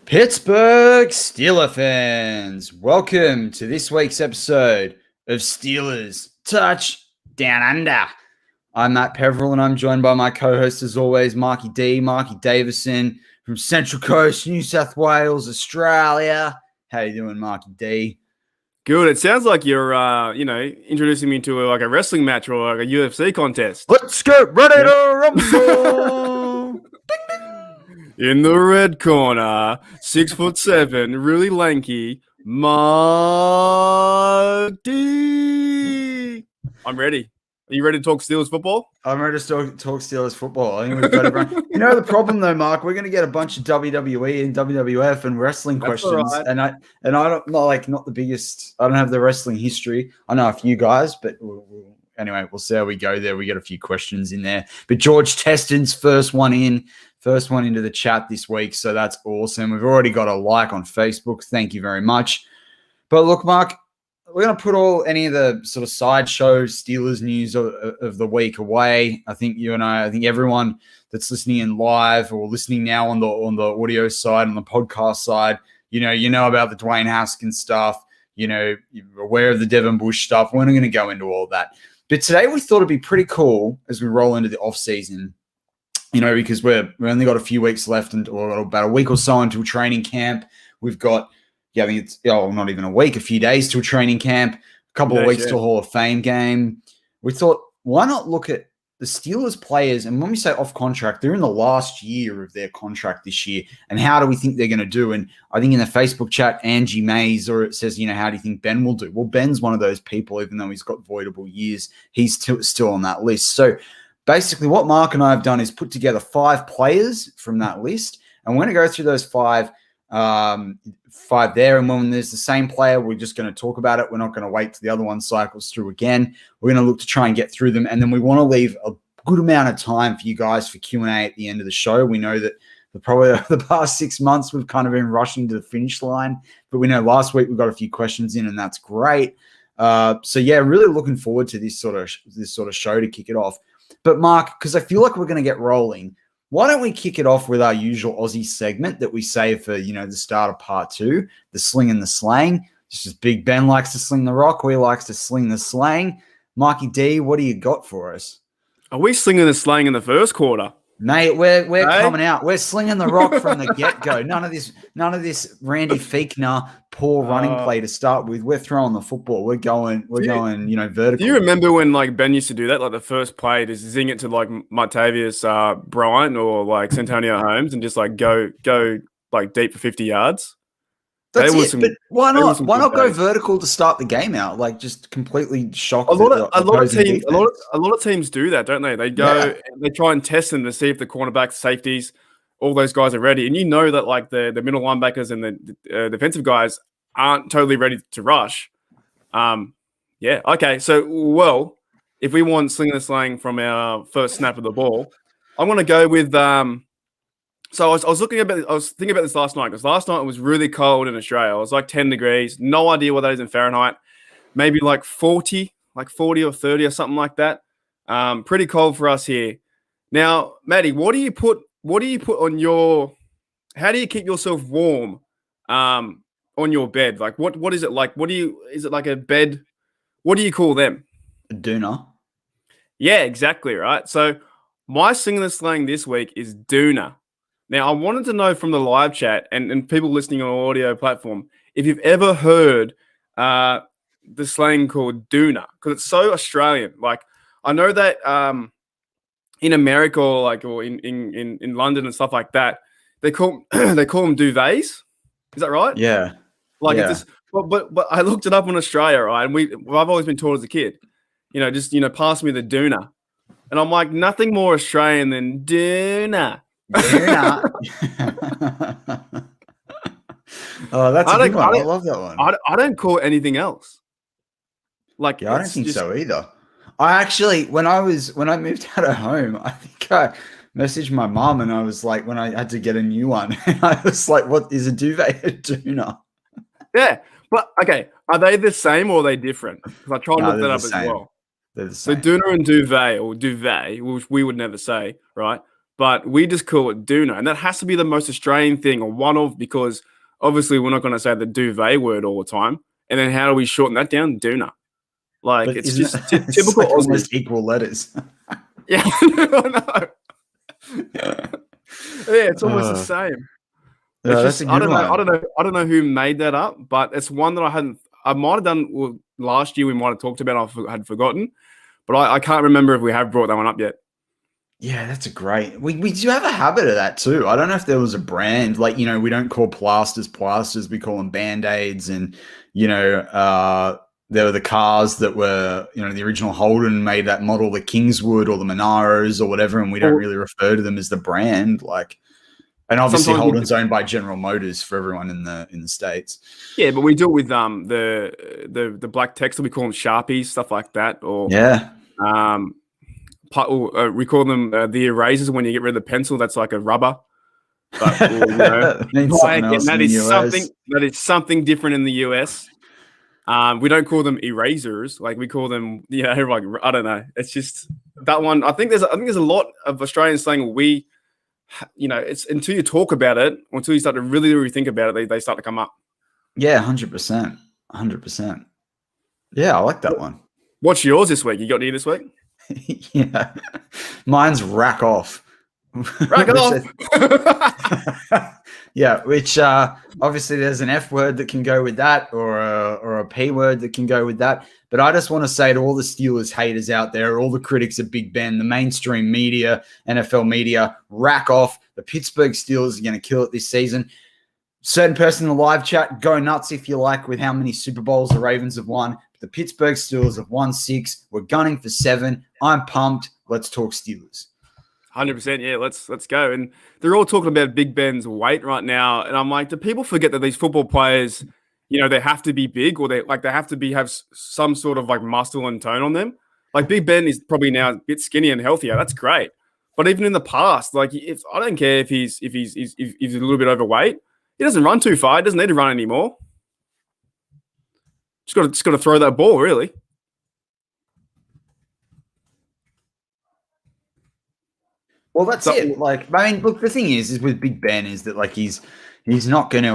Pittsburgh Steelers fans, welcome to this week's episode of Steelers Touch Down Under. I'm Matt Peverell and I'm joined by my co-host as always, Marky Davison from Central Coast, New South Wales, Australia. How you doing, Marky D? Good. It sounds like you're, introducing me to a wrestling match or like a UFC contest. Let's get ready to rumble! In the red corner, 6'7", really lanky, Matty. I'm ready. Are you ready to talk Steelers football? I'm ready to talk Steelers football. I think we've got everyone. You know the problem though, Mark. We're going to get a bunch of WWE and WWF and wrestling questions, right. and I don't not the biggest. I don't have the wrestling history. I know a few guys, but anyway, we'll see how we go there. We get a few questions in there, but George Teston's first one into the chat this week, so that's awesome. We've already got a like on Facebook. Thank you very much. But look, Mark, we're going to put any of the sort of sideshow Steelers news of the week away. I think I think everyone that's listening in live or listening now on the audio side, on the podcast side, you know about the Dwayne Haskins stuff. You're aware of the Devon Bush stuff. We're not going to go into all that. But today we thought it'd be pretty cool as we roll into the offseason, because we only got a few weeks left or about a week or so until training camp. We've got I think it's not even a week, a few days to a training camp, a couple of weeks to a Hall of Fame game. We thought, why not look at the Steelers players? And when we say off contract, they're in the last year of their contract this year. And how do we think they're going to do? And I think in the Facebook chat, Angie Mays, or it says, how do you think Ben will do? Well, Ben's one of those people, even though he's got voidable years, he's still on that list. So basically what Mark and I have done is put together 5 players from that list. And we're going to go through those 5 there, and when there's the same player, we're just going to talk about it. We're not going to wait till the other one cycles through again. We're going to look to try and get through them, and then we want to leave a good amount of time for you guys for Q&A at the end of the show. We know that probably the past 6 months we've kind of been rushing to the finish line, but we know last week we got a few questions in, and that's great. Really looking forward to this sort of show to kick it off. But Mark, because I feel like we're going to get rolling, why don't we kick it off with our usual Aussie segment that we save for, the start of part 2, the sling and the slang. Just as Big Ben likes to sling the rock, we likes to sling the slang. Mikey D, what do you got for us? Are we slinging the slang in the first quarter? Mate, we're coming out. We're slinging the rock from the get-go. None of this Randy Fiechner poor running play to start with. We're throwing the football. We're going, vertical. Do you remember when Ben used to do that? Like the first play, to zing it to like Martavius Bryant or like Santonio Holmes and just like go like deep for 50 yards? That's it. But why not? Why not go vertical to start the game out? Like just completely shock. A lot of teams do that, don't they? They go, they try and test them to see if the cornerbacks, safeties, all those guys are ready. And that like the middle linebackers and the defensive guys aren't totally ready to rush. Okay. So, if we want sling and slang from our first snap of the ball, I'm going to go with. So I was thinking about this last night, because last night it was really cold in Australia. It was like 10 degrees. No idea what that is in Fahrenheit. Maybe like 40 or 30 or something like that. Pretty cold for us here. Now, Matty, what do you put on your? How do you keep yourself warm on your bed? Like what is it like? Is it like a bed? What do you call them? A doona. Yeah, exactly right. So my sling and slang this week is doona. Now, I wanted to know from the live chat and people listening on audio platform if you've ever heard the slang called doona, because it's so Australian. Like, I know that in America or in London and stuff like that, they call them duvets. Is that right? Yeah. It's just, but I looked it up in Australia, right? And I've always been taught as a kid, pass me the doona, and I'm like, nothing more Australian than doona. Oh, that's a good one. I love that one. I don't call it anything else. Like, I don't think so either. I actually, when I moved out of home, I think I messaged my mom and I was like, when I had to get a new one, I was like, what is a duvet? A doona? Yeah, but okay, are they the same or are they different? Because I tried to look that up as well. They're the same. So doona and duvet, which we would never say, right? but we just call it Doona. And that has to be the most Australian thing, or one of, because obviously we're not going to say the duvet word all the time. And then how do we shorten that down? Doona. Like, But it's isn't just it, it's typical like Aussie. almost equal letters. Yeah, I know. Yeah, it's almost the same. Yeah, It's that's just, a good one. I don't know who made that up, but it's one that I might have done last year. We might have talked about. I had forgotten, but I can't remember if we have brought that one up yet. Yeah, that's a great. We do have a habit of that too. I don't know if there was a brand like, we don't call plasters, we call them band-aids, and there were the cars that were, the original Holden made that model, the Kingswood or the Monaros or whatever, and we don't really refer to them as the brand. Like, and obviously Holden's owned by General Motors for everyone in the States. Yeah, but we do it with the black text, we call them Sharpies, stuff like that, or we call them the erasers when you get rid of the pencil. That's like a rubber. But that is something different in the US. We don't call them erasers. Like, we call them, like, I don't know. It's just that one. I think there's a lot of Australian slang. It's until you talk about it, or until you start to really, really think about it, they start to come up. Yeah, 100%. 100%. Yeah, I like that one. What's yours this week? You got any this week? Yeah. Mine's rack off. Rack it off. Yeah, which obviously there's an F word that can go with that, or a P word that can go with that. But I just want to say to all the Steelers haters out there, all the critics of Big Ben, the mainstream media, NFL media, rack off. The Pittsburgh Steelers are going to kill it this season. Certain person in the live chat, go nuts if you like with how many Super Bowls the Ravens have won. The Pittsburgh Steelers have won 6. We're gunning for 7. I'm pumped. Let's talk Steelers. 100%. Yeah, let's go. And they're all talking about Big Ben's weight right now. And I'm like, do people forget that these football players, they have to be big, or they have to have some sort of like muscle and tone on them? Like, Big Ben is probably now a bit skinny and healthier. That's great. But even in the past, like, I don't care if he's a little bit overweight. He doesn't run too far. He doesn't need to run anymore. Just got to throw that ball, really. Well, that's it. Like, I mean, look, the thing is with Big Ben is that, like, he's not going to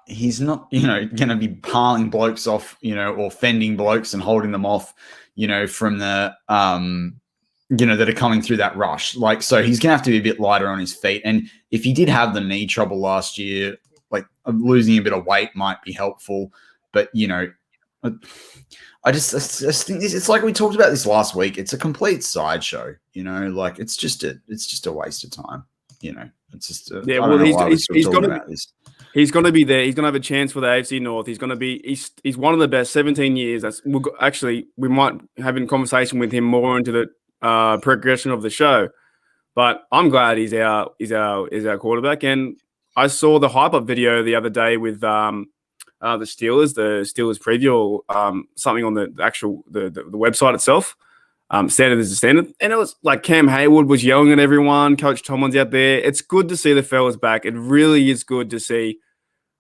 going to be piling blokes off, or fending blokes and holding them off, from the that are coming through that rush. Like, so he's going to have to be a bit lighter on his feet. And if he did have the knee trouble last year, like, losing a bit of weight might be helpful. But, I just think it's like we talked about this last week. It's a complete sideshow, like it's just a waste of time, It's just he's going to be there. He's going to have a chance for the AFC North. He's going to be he's one of the best. 17 years. We might have a conversation with him more into the progression of the show. But I'm glad he's our quarterback. And I saw the hype up video the other day with the Steelers preview, or something on the actual the website itself. Standard is a standard, and it was like Cam Hayward was yelling at everyone. Coach Tomlin's out there. It's good to see the fellas back. It really is good to see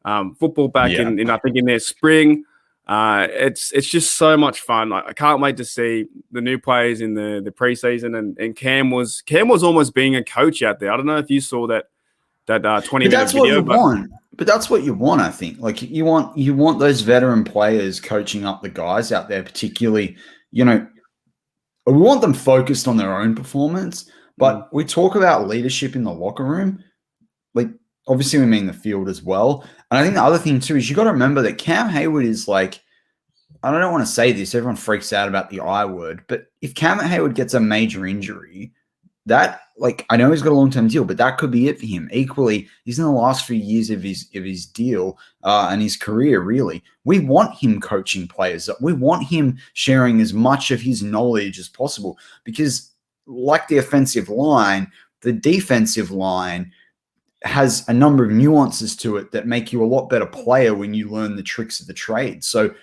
football back in I think in their spring. It's just so much fun. I can't wait to see the new players in the preseason. And Cam was almost being a coach out there. I don't know if you saw that 20-minute video. But that's what you want, I think. Like, you want those veteran players coaching up the guys out there, particularly, we want them focused on their own performance, but we talk about leadership in the locker room. Like, obviously we mean the field as well. And I think the other thing too is you got to remember that Cam Hayward is like, I don't want to say this, everyone freaks out about the I word, but if Cam Hayward gets a major injury, that, like, I know he's got a long-term deal, but that could be it for him. Equally, he's in the last few years of his deal and his career, really. We want him coaching players. We want him sharing as much of his knowledge as possible because, like the offensive line, the defensive line has a number of nuances to it that make you a lot better player when you learn the tricks of the trade. So,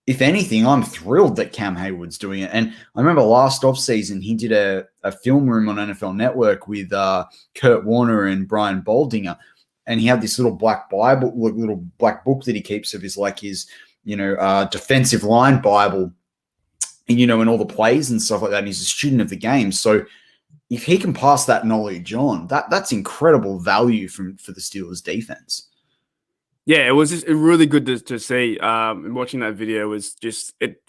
if anything, I'm thrilled that Cam Hayward's doing it. And I remember last offseason, he did a film room on NFL Network with Kurt Warner and Brian Baldinger. And he had this little black Bible, little black book that he keeps of his defensive line Bible, and, and all the plays and stuff like that. And he's a student of the game. So if he can pass that knowledge on, that's incredible value for the Steelers defense. Yeah, it was just really good to see. Watching that video was just it.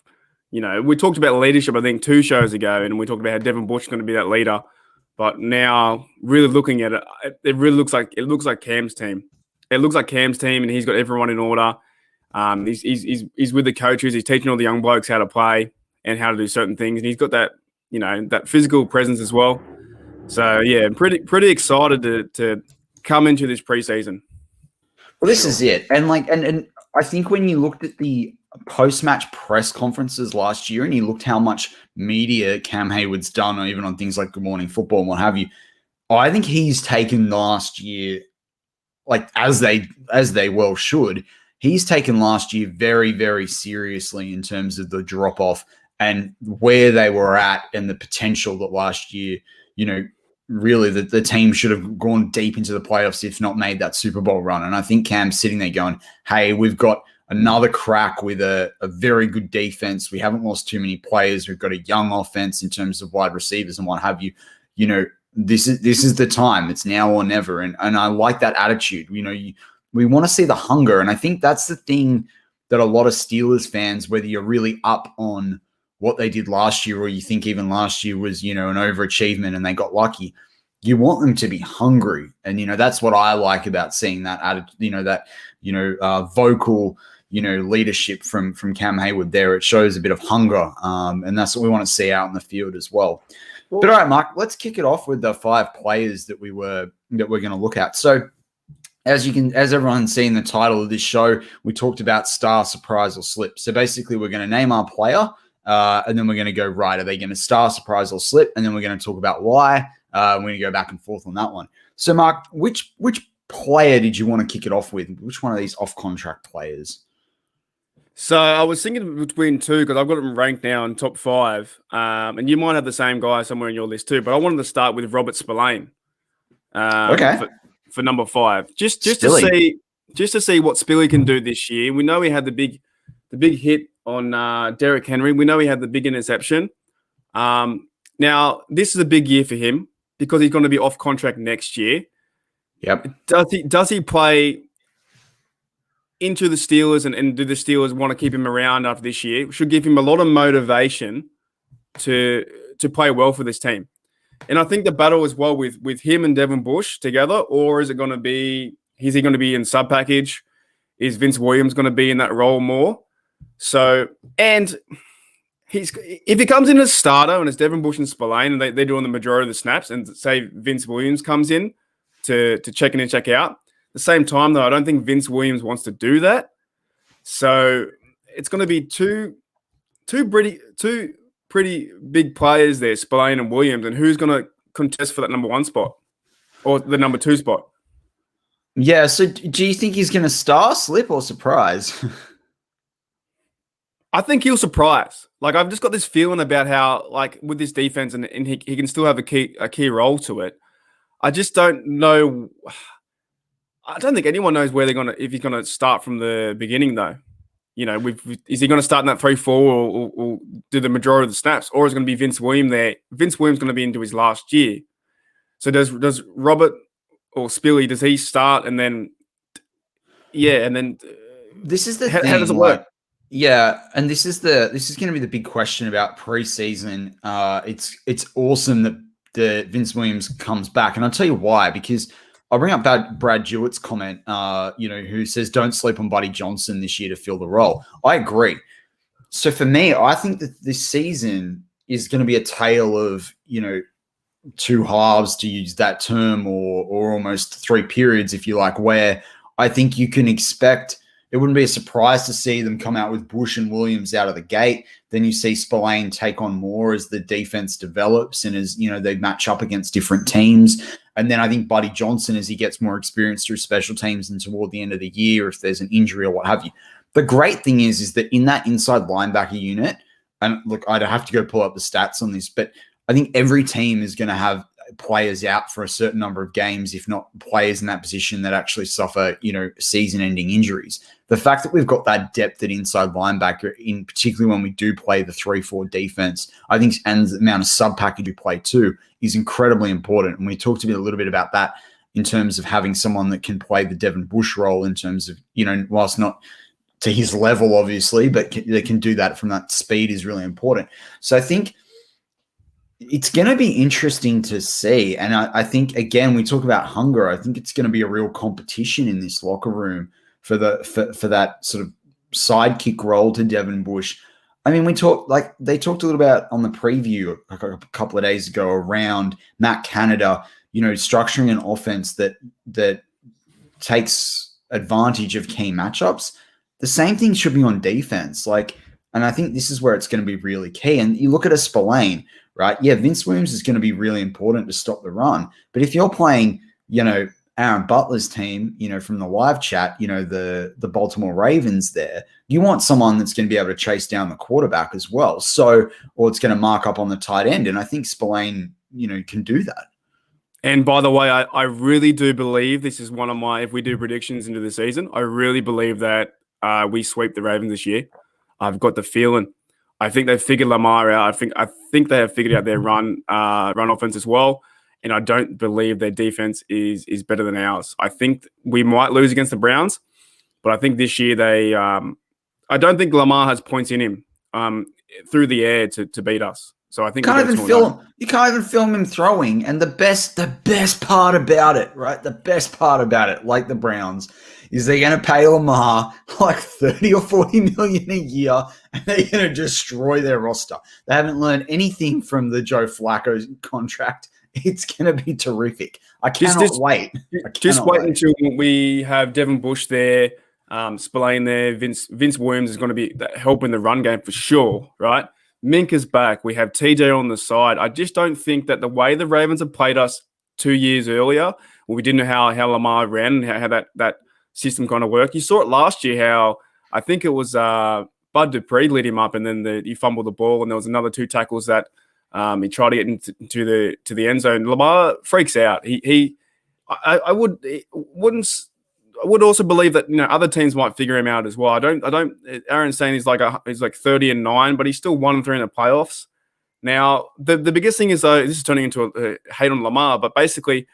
We talked about leadership, I think, 2 shows ago, and we talked about how Devon Bush is going to be that leader. But now, really looking at it, it really looks like Cam's team. It looks like Cam's team, and he's got everyone in order. He's with the coaches. He's teaching all the young blokes how to play and how to do certain things, and he's got that that physical presence as well. So yeah, pretty excited to come into this preseason. Well, this is it, and I think when you looked at the post-match press conferences last year, and you looked how much media Cam Hayward's done, or even on things like Good Morning Football and what have you, I think he's taken last year, as they well should. He's taken last year very, very seriously in terms of the drop-off and where they were at and the potential that last year, really the team should have gone deep into the playoffs, if not made that Super Bowl run. And I think Cam's sitting there going, hey, we've got another crack with a very good defense. We haven't lost too many players. We've got a young offense in terms of wide receivers and what have you. This is the time. It's now or never. And I like that attitude. We want to see the hunger. And I think that's the thing that a lot of Steelers fans, whether you're really up on what they did last year, or you think even last year was, an overachievement and they got lucky, you want them to be hungry. And, that's what I like about seeing that attitude, vocal, leadership from Cam Hayward there. It shows a bit of hunger. And that's what we want to see out in the field as well. But all right, Mark, let's kick it off with the 5 players that we're going to look at. So as everyone's seen the title of this show, we talked about star, surprise, or slip. So basically we're going to name our player, and then we're going to go, right, are they going to star, surprise, or slip? And then we're going to talk about why. We're going to go back and forth on that one. So, Mark, which player did you want to kick it off with? Which one of these off-contract players? So I was thinking between 2 because I've got them ranked now in top 5. And you might have the same guy somewhere in your list too. But I wanted to start with Robert Spillane. Okay. For number 5. Just to see what Spilly can do this year. We know he had the big hit on Derrick Henry. We know he had the big interception. Now, this is a big year for him because he's going to be off contract next year. Yep. Does he play into the Steelers and do the Steelers want to keep him around after this year? Should give him a lot of motivation to play well for this team. And I think the battle as well with him and Devon Bush together, or is he going to be in sub package? Is Vince Williams going to be in that role more? So, and if he comes in as starter and it's Devon Bush and Spillane and they're doing the majority of the snaps, and say Vince Williams comes in to check in and check out, at the same time though, I don't think Vince Williams wants to do that. So it's going to be two pretty big players there, Spillane and Williams, and who's going to contest for that number 1 spot or the number 2 spot? Yeah, so do you think he's going to star, slip, or surprise? I think he'll surprise. I've just got this feeling about how, with this defense, and he can still have a key role to it. I just don't know. I don't think anyone knows if he's gonna start from the beginning though. Is he going to start in that 3-4 or do the majority of the snaps, or is it going to be Vince Williams there? Vince Williams going to be into his last year. So does Robert or Spilly, does he start and then? Yeah, and then this is the how, thing. How does it work? Yeah, and this is going to be the big question about preseason. It's awesome that the Vince Williams comes back, and I'll tell you why. Because I'll bring up Brad Jewett's comment, who says don't sleep on Buddy Johnson this year to fill the role. I agree. So for me, I think that this season is going to be a tale of 2 halves, to use that term, or almost 3 periods, if you like, where I think you can expect. It wouldn't be a surprise to see them come out with Bush and Williams out of the gate. Then you see Spillane take on more as the defense develops and as, they match up against different teams. And then I think Buddy Johnson, as he gets more experience through special teams and toward the end of the year, if there's an injury or what have you. The great thing is that in that inside linebacker unit, and look, I'd have to go pull up the stats on this, but I think every team is going to have players out for a certain number of games, if not players in that position that actually suffer, season-ending injuries. The fact that we've got that depth at inside linebacker, in particularly when we do play the 3-4 defense, I think, and the amount of sub-package we play too, is incredibly important. And we talked a little bit about that in terms of having someone that can play the Devon Bush role in terms of, whilst not to his level, obviously, but they can do that from that speed is really important. So I think it's going to be interesting to see. And I think, again, we talk about hunger. I think it's going to be a real competition in this locker room for that sort of sidekick role to Devon Bush. I mean, they talked a little about on the preview a couple of days ago around Matt Canada, structuring an offense that takes advantage of key matchups. The same thing should be on defense. And I think this is where it's going to be really key. And you look at a Spillane, right? Yeah, Vince Williams is going to be really important to stop the run. But if you're playing, Aaron Butler's team, from the live chat, the Baltimore Ravens there, you want someone that's going to be able to chase down the quarterback as well. Or it's going to mark up on the tight end. And I think Spillane, can do that. And by the way, I really do believe this is one of my, if we do predictions into the season, I really believe that we sweep the Ravens this year. I've got the feeling. I think they've figured Lamar out. I think they have figured out their run offense as well. And I don't believe their defense is better than ours. I think we might lose against the Browns, but I think this year I don't think Lamar has points in him through the air to beat us. So I think you can't even film him throwing. And the best part about it, right? The best part about it, like the Browns, is they're going to pay Lamar like 30 or 40 million a year, and they're going to destroy their roster. They haven't learned anything from the Joe Flacco contract. It's going to be terrific. I cannot wait. Just wait until we have Devon Bush there, Spillane there. Vince Williams is going to be helping the run game for sure, right? Minka's back. We have TJ on the side. I just don't think that the way the Ravens have played us 2 years earlier, we didn't know how Lamar ran and how that system kind of worked. You saw it last year how I think it was Bud Dupree lit him up and then he fumbled the ball and there was another 2 tackles that he tried to get into the end zone. Lamar freaks out. I would also believe that other teams might figure him out as well. I don't. Aaron's saying he's like 30-9, but he's still 1-3 in the playoffs. Now the biggest thing is though, this is turning into a hate on Lamar, but basically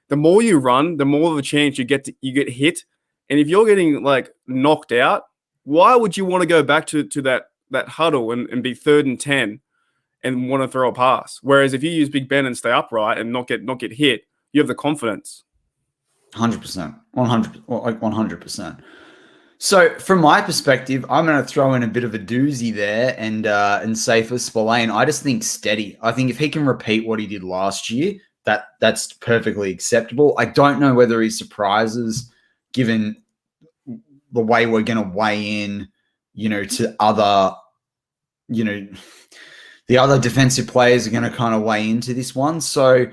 the more you run, the more of a chance you get hit. And if you're getting knocked out, why would you want to go back to that huddle and be 3rd and 10 and want to throw a pass? Whereas if you use Big Ben and stay upright and not get hit, you have the confidence. 100%, 100%. So from my perspective, I'm going to throw in a bit of a doozy there and say for Spillane, I just think steady. I think if he can repeat what he did last year, that's perfectly acceptable. I don't know whether he surprises given the way we're going to weigh in, to other, the other defensive players are going to kind of weigh into this one. So,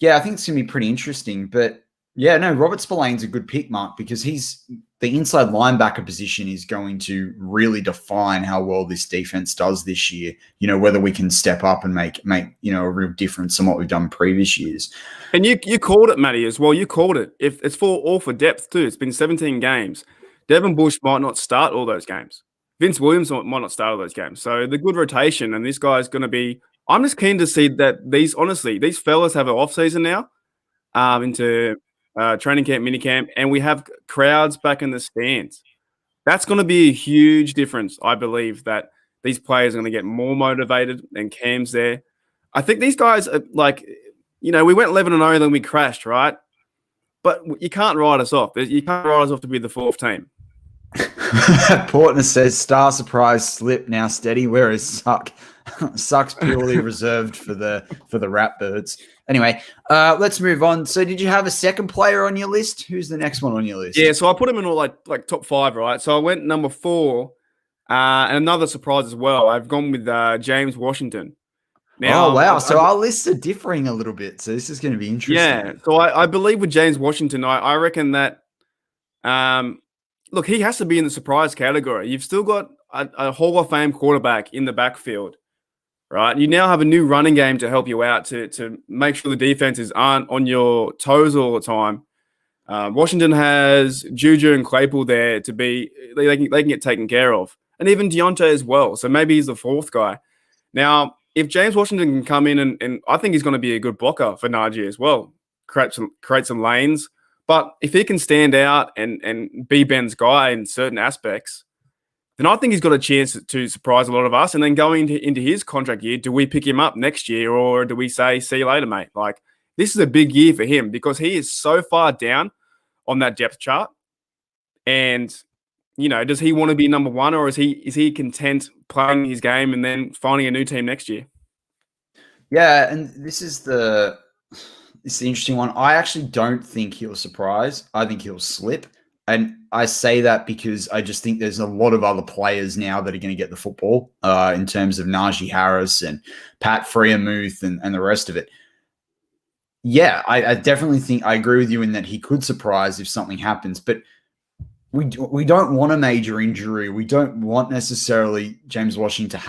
yeah, I think it's going to be pretty interesting. But, yeah, no, Robert Spillane's a good pick, Mark, because the inside linebacker position is going to really define how well this defense does this year, whether we can step up and make a real difference in what we've done previous years. And you called it, Matty, as well. You called it. If it's all for depth too. It's been 17 games. Devon Bush might not start all those games. Vince Williams might not start all those games. So the good rotation, and this guy's going to be – I'm just keen to see that these fellas have an offseason now into training camp, minicamp, and we have crowds back in the stands. That's going to be a huge difference, I believe, that these players are going to get more motivated and Cam's there. I think these guys are we went 11-0, then we crashed, right? But you can't write us off. You can't write us off to be the 4th team. Portner says, star surprise slip, now steady, whereas sucks purely reserved for the Ratbirds. Anyway, let's move on. So did you have a second player on your list? Who's the next one on your list? Yeah, so I put him in all like top 5, right? So I went number 4, and another surprise as well. I've gone with James Washington. Now, oh, wow. So our lists are differing a little bit. So this is going to be interesting. Yeah. So I believe with James Washington, I reckon that, look, he has to be in the surprise category. You've still got a Hall of Fame quarterback in the backfield. right? You now have a new running game to help you out to make sure the defenses aren't on your toes all the time. Washington has JuJu and Claypool there to be they can get taken care of, and even Deontay as well. So maybe he's the fourth guy. Now, if James Washington can come in and I think he's going to be a good blocker for Najee as well, create some lanes. But if he can stand out and be Ben's guy in certain aspects, then I think he's got a chance to surprise a lot of us. And then going into his contract year, do we pick him up next year or do we say, see you later, mate? Like, this is a big year for him because he is so far down on that depth chart. And, does he want to be number one or is he content playing his game and then finding a new team next year? Yeah, and this is the interesting one. I actually don't think he'll surprise. I think he'll slip. And I say that because I just think there's a lot of other players now that are going to get the football in terms of Najee Harris and Pat Firemouth and the rest of it. Yeah, I definitely think I agree with you in that he could surprise if something happens, but we don't want a major injury. We don't want necessarily James Washington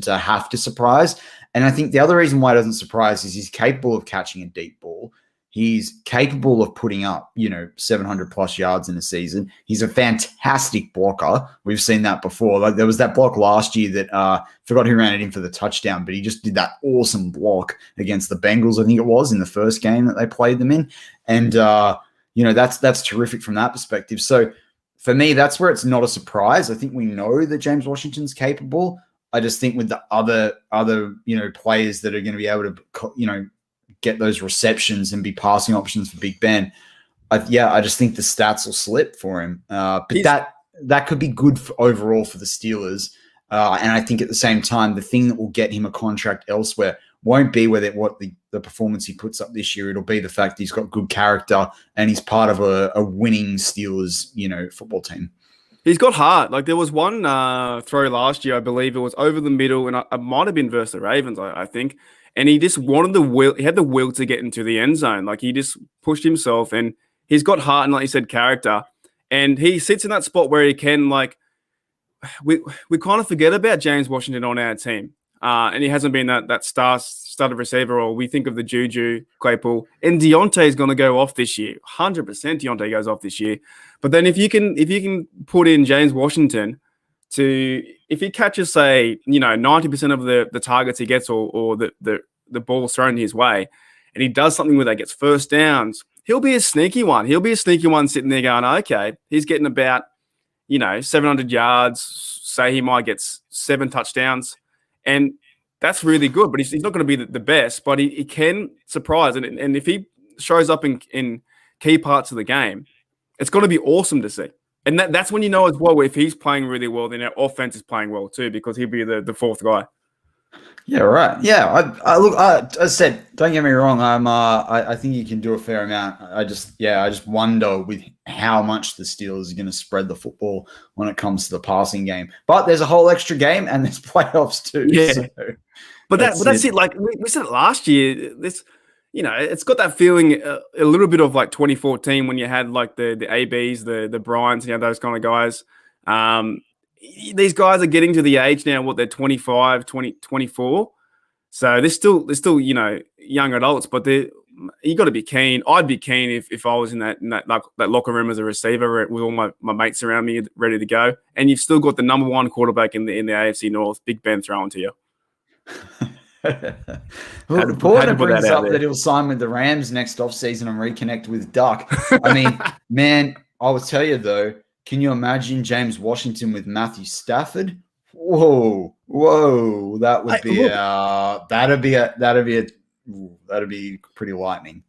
to have to surprise. And I think the other reason why it doesn't surprise is he's capable of catching a deep ball. He's capable of putting up, 700 plus yards in a season. He's a fantastic blocker. We've seen that before. Like there was that block last year that forgot who ran it in for the touchdown, but he just did that awesome block against the Bengals, I think it was, in the first game that they played them in. And, that's terrific from that perspective. So for me, that's where it's not a surprise. I think we know that James Washington's capable. I just think with the other players that are going to be able to, get those receptions and be passing options for Big Ben. I just think the stats will slip for him. But that could be good overall for the Steelers. And I think at the same time, the thing that will get him a contract elsewhere won't be what the performance he puts up this year. It'll be the fact he's got good character and he's part of a winning Steelers, football team. He's got heart. Like there was one throw last year, I believe it was over the middle, and it might have been versus the Ravens, I think. And he just wanted the will. He had the will to get into the end zone. Like he just pushed himself, and he's got heart and, like you said, character. And he sits in that spot where he can, like, we kind of forget about James Washington on our team, and he hasn't been that starter receiver. Or we think of the JuJu, Claypool, and Deontay is going to go off this year. 100% Deontay goes off this year. But then if you can put in James Washington if he catches, say, 90% of the targets he gets or the ball thrown his way, and he does something where that gets first downs, he'll be a sneaky one. He'll be a sneaky one sitting there going, okay, he's getting about, 700 yards. Say he might get 7 touchdowns. And that's really good, but he's not going to be the best, but he can surprise. And if he shows up in key parts of the game, it's going to be awesome to see. And that's when you know as well, if he's playing really well, then our offense is playing well too, because he'll be the fourth guy. Yeah, right. Yeah, I said, don't get me wrong. I think you can do a fair amount. I just wonder with how much the Steelers are going to spread the football when it comes to the passing game. But there's a whole extra game and there's playoffs too. Yeah, so but that's it. Like we said it last year. This. It's got that feeling a little bit of like 2014 when you had like the ABs, the Bryans, those kind of guys. These guys are getting to the age now, they're 25, 24. So they're still young adults, but you got to be keen. I'd be keen if I was in that locker room as a receiver with all my mates around me ready to go. And you've still got the number one quarterback in the AFC North, Big Ben, throwing to you. Well, Porter brings up that he'll sign with the Rams next offseason and reconnect with Duck. I mean, man, I will tell you though, can you imagine James Washington with Matthew Stafford? Whoa, that would be that'd be pretty lightning.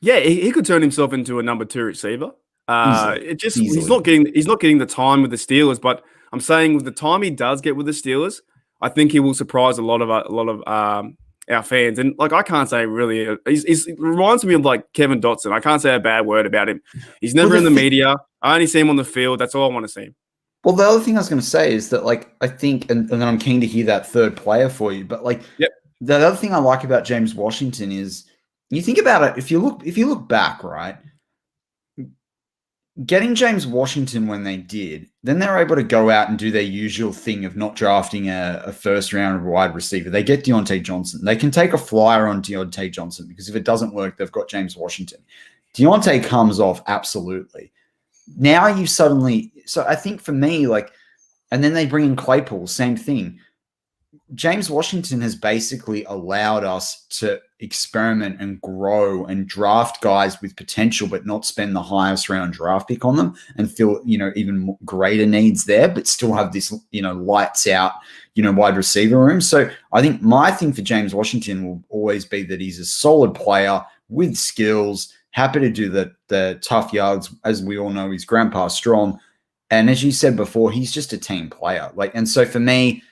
Yeah, he could turn himself into a number 2 receiver. He's not getting the time with the Steelers, but I'm saying with the time he does get with the Steelers, I think he will surprise a lot of our fans. And like I can't say really, he reminds me of like Kevin Dotson. I can't say a bad word about him. He's never in the media. I only see him on the field. That's all I want to see him. Well, the other thing I was going to say is that, like, I think, and then I'm keen to hear that third player for you. But like, yep. The other thing I like about James Washington is you think about it. If you look back, right, getting James Washington when they did, then they're able to go out and do their usual thing of not drafting a first round wide receiver. They get Deontay Johnson. They can take a flyer on Deontay Johnson because if it doesn't work, they've got James Washington. Deontay comes off absolutely. Now you suddenly, so I think for me, like, and then they bring in Claypool, same thing. James Washington has basically allowed us to experiment and grow and draft guys with potential, but not spend the highest round draft pick on them and feel, even greater needs there, but still have this, lights out, wide receiver room. So I think my thing for James Washington will always be that he's a solid player with skills, happy to do the tough yards. As we all know, he's grandpa strong. And as you said before, he's just a team player. And so for me,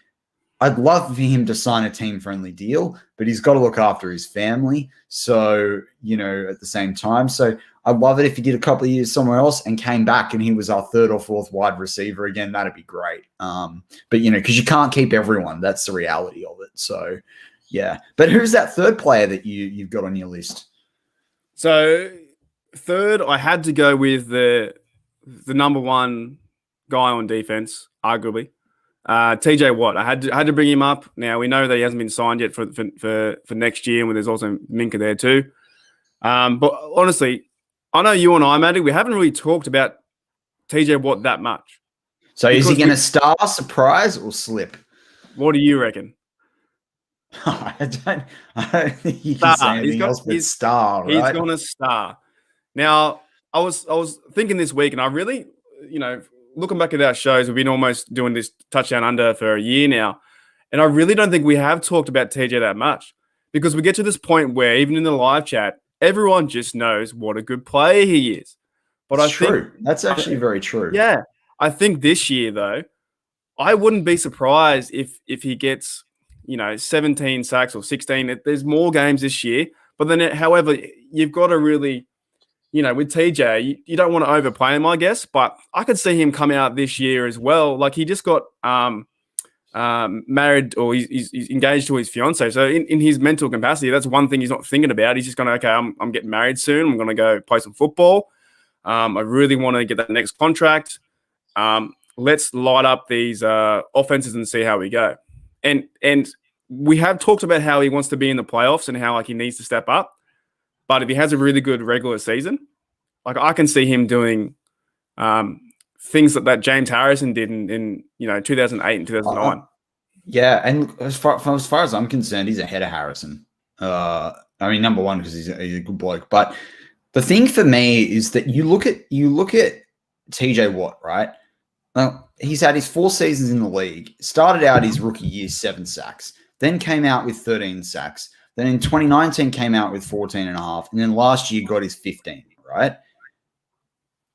I'd love for him to sign a team-friendly deal, but he's got to look after his family. So, at the same time. So I'd love it if he did a couple of years somewhere else and came back and he was our third or fourth wide receiver again. That'd be great. But, because you can't keep everyone. That's the reality of it. So, yeah. But who's that third player that you've got on your list? So third, I had to go with the number one guy on defense, arguably. TJ Watt. I had to bring him up. Now we know that he hasn't been signed yet for next year, and there's also Minka there too. But honestly, I know you and I, Matty, we haven't really talked about TJ Watt that much. So is he going to star, surprise, or slip? What do you reckon? I don't think you can say anything else but star, right? He's going to star. Now, I was thinking this week, and I really, looking back at our shows, we've been almost doing this touchdown under for a year now. And I really don't think we have talked about TJ that much because we get to this point where even in the live chat, everyone just knows what a good player he is. But That's true. That's actually very true. Yeah. I think this year, though, I wouldn't be surprised if he gets, 17 sacks or 16. There's more games this year. But then, however, you've got to really... with TJ, you don't want to overplay him, I guess, but I could see him come out this year as well. Like he just got married or he's engaged to his fiance. So in his mental capacity, that's one thing he's not thinking about. He's just going to, okay, I'm getting married soon. I'm going to go play some football. I really want to get that next contract. Let's light up these offenses and see how we go. And we have talked about how he wants to be in the playoffs and how he needs to step up. But if he has a really good regular season, I can see him doing things that James Harrison did in 2008 and 2009. Yeah, and as far as I'm concerned, he's ahead of Harrison. Number one because he's a good bloke. But the thing for me is that you look at TJ Watt, right? Well, he's had his 4 seasons in the league. Started out his rookie year 7 sacks, then came out with 13 sacks. Then in 2019 came out with 14 and a half. And then last year got his 15, right?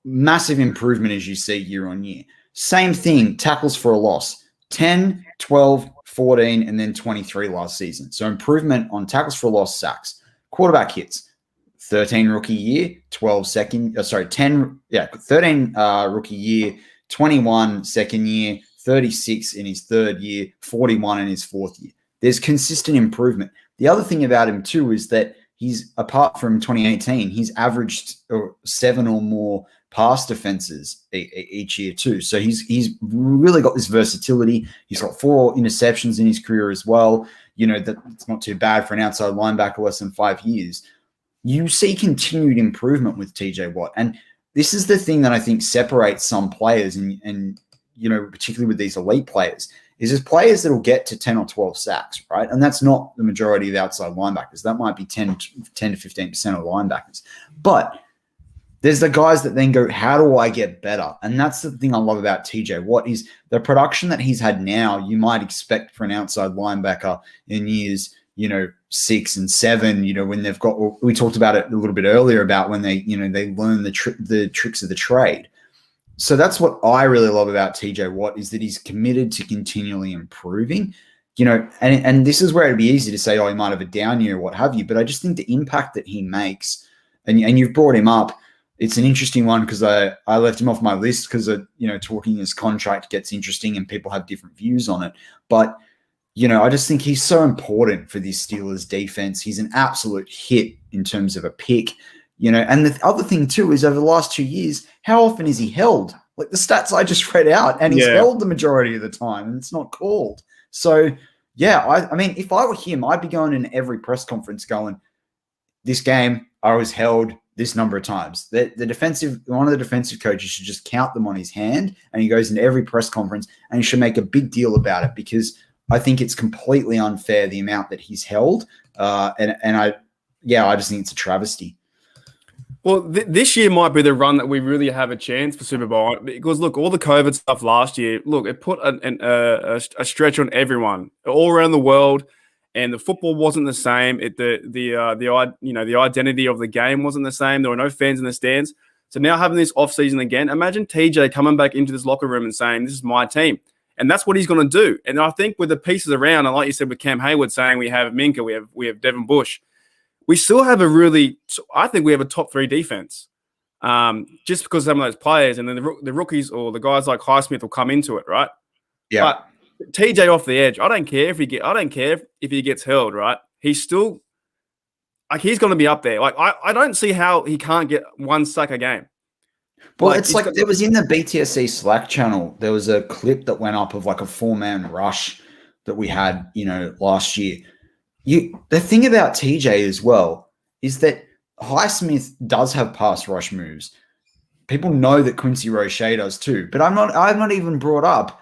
Massive improvement as you see year on year. Same thing, tackles for a loss. 10, 12, 14, and then 23 last season. So improvement on tackles for a loss, sacks. Quarterback hits. 13 rookie year, 13 rookie year, 21 second year, 36 in his third year, 41 in his fourth year. There's consistent improvement. The other thing about him too is that he's, apart from 2018, he's averaged 7 or more pass defenses each year too. So he's really got this versatility. He's got 4 interceptions in his career as well. That's not too bad for an outside linebacker less than 5 years. You see continued improvement with TJ Watt. And this is the thing that I think separates some players and particularly with these elite players, is there's players that will get to 10 or 12 sacks, right? And that's not the majority of outside linebackers. That might be 10 to 15% of linebackers. But there's the guys that then go, how do I get better? And that's the thing I love about TJ Watt is the production that he's had now, you might expect for an outside linebacker in years, 6 and 7, when they've got, we talked about it a little bit earlier about when they learn the tricks of the trade. So that's what I really love about TJ Watt is that he's committed to continually improving, and this is where it'd be easy to say, oh, he might have a down year or what have you. But I just think the impact that he makes, and you've brought him up, it's an interesting one because I left him off my list because, talking his contract gets interesting and people have different views on it. But, I just think he's so important for this Steelers defense. He's an absolute hit in terms of a pick. And the other thing too is over the last 2 years, how often is he held? Like the stats I just read out, and he's held the majority of the time, and it's not called. So, yeah, I mean, if I were him, I'd be going in every press conference going, this game, I was held this number of times. One of the defensive coaches should just count them on his hand, and he goes into every press conference, and he should make a big deal about it, because I think it's completely unfair the amount that he's held. And I just think it's a travesty. Well, this year might be the run that we really have a chance for Super Bowl, because look, all the COVID stuff last year, look, it put a stretch on everyone all around the world, and the football wasn't the same. The identity of the game wasn't the same. There were no fans in the stands. So now having this off season again, imagine TJ coming back into this locker room and saying, "This is my team," and that's what he's going to do. And I think with the pieces around, and like you said with Cam Hayward saying we have Minka, we have Devon Bush. We still have I think we have a top 3 defense, just because of some of those players, and then the rookies or the guys like Highsmith will come into it, right? Yeah. But TJ off the edge, I don't care if he gets held, right? He's still he's going to be up there. Like I don't see how he can't get 1 sack a game. Well, it's like there was in the BTSC Slack channel, there was a clip that went up of like a 4-man rush that we had, last year. The thing about TJ as well is that Highsmith does have pass rush moves. People know that Quincy Roche does too, but I've not even brought up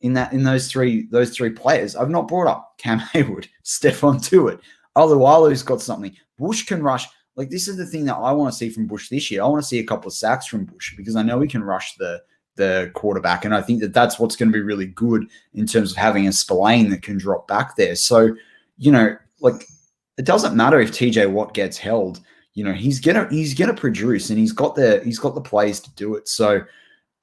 in those three players. I've not brought up Cam Hayward, Stephon Tuitt, Alualu's got something. Bush can rush. Like, this is the thing that I want to see from Bush this year. I want to see a couple of sacks from Bush, because I know he can rush the quarterback, and I think that that's what's going to be really good in terms of having a Spillane that can drop back there. So, like, it doesn't matter if TJ Watt gets held. He's gonna produce, and he's got the plays to do it. So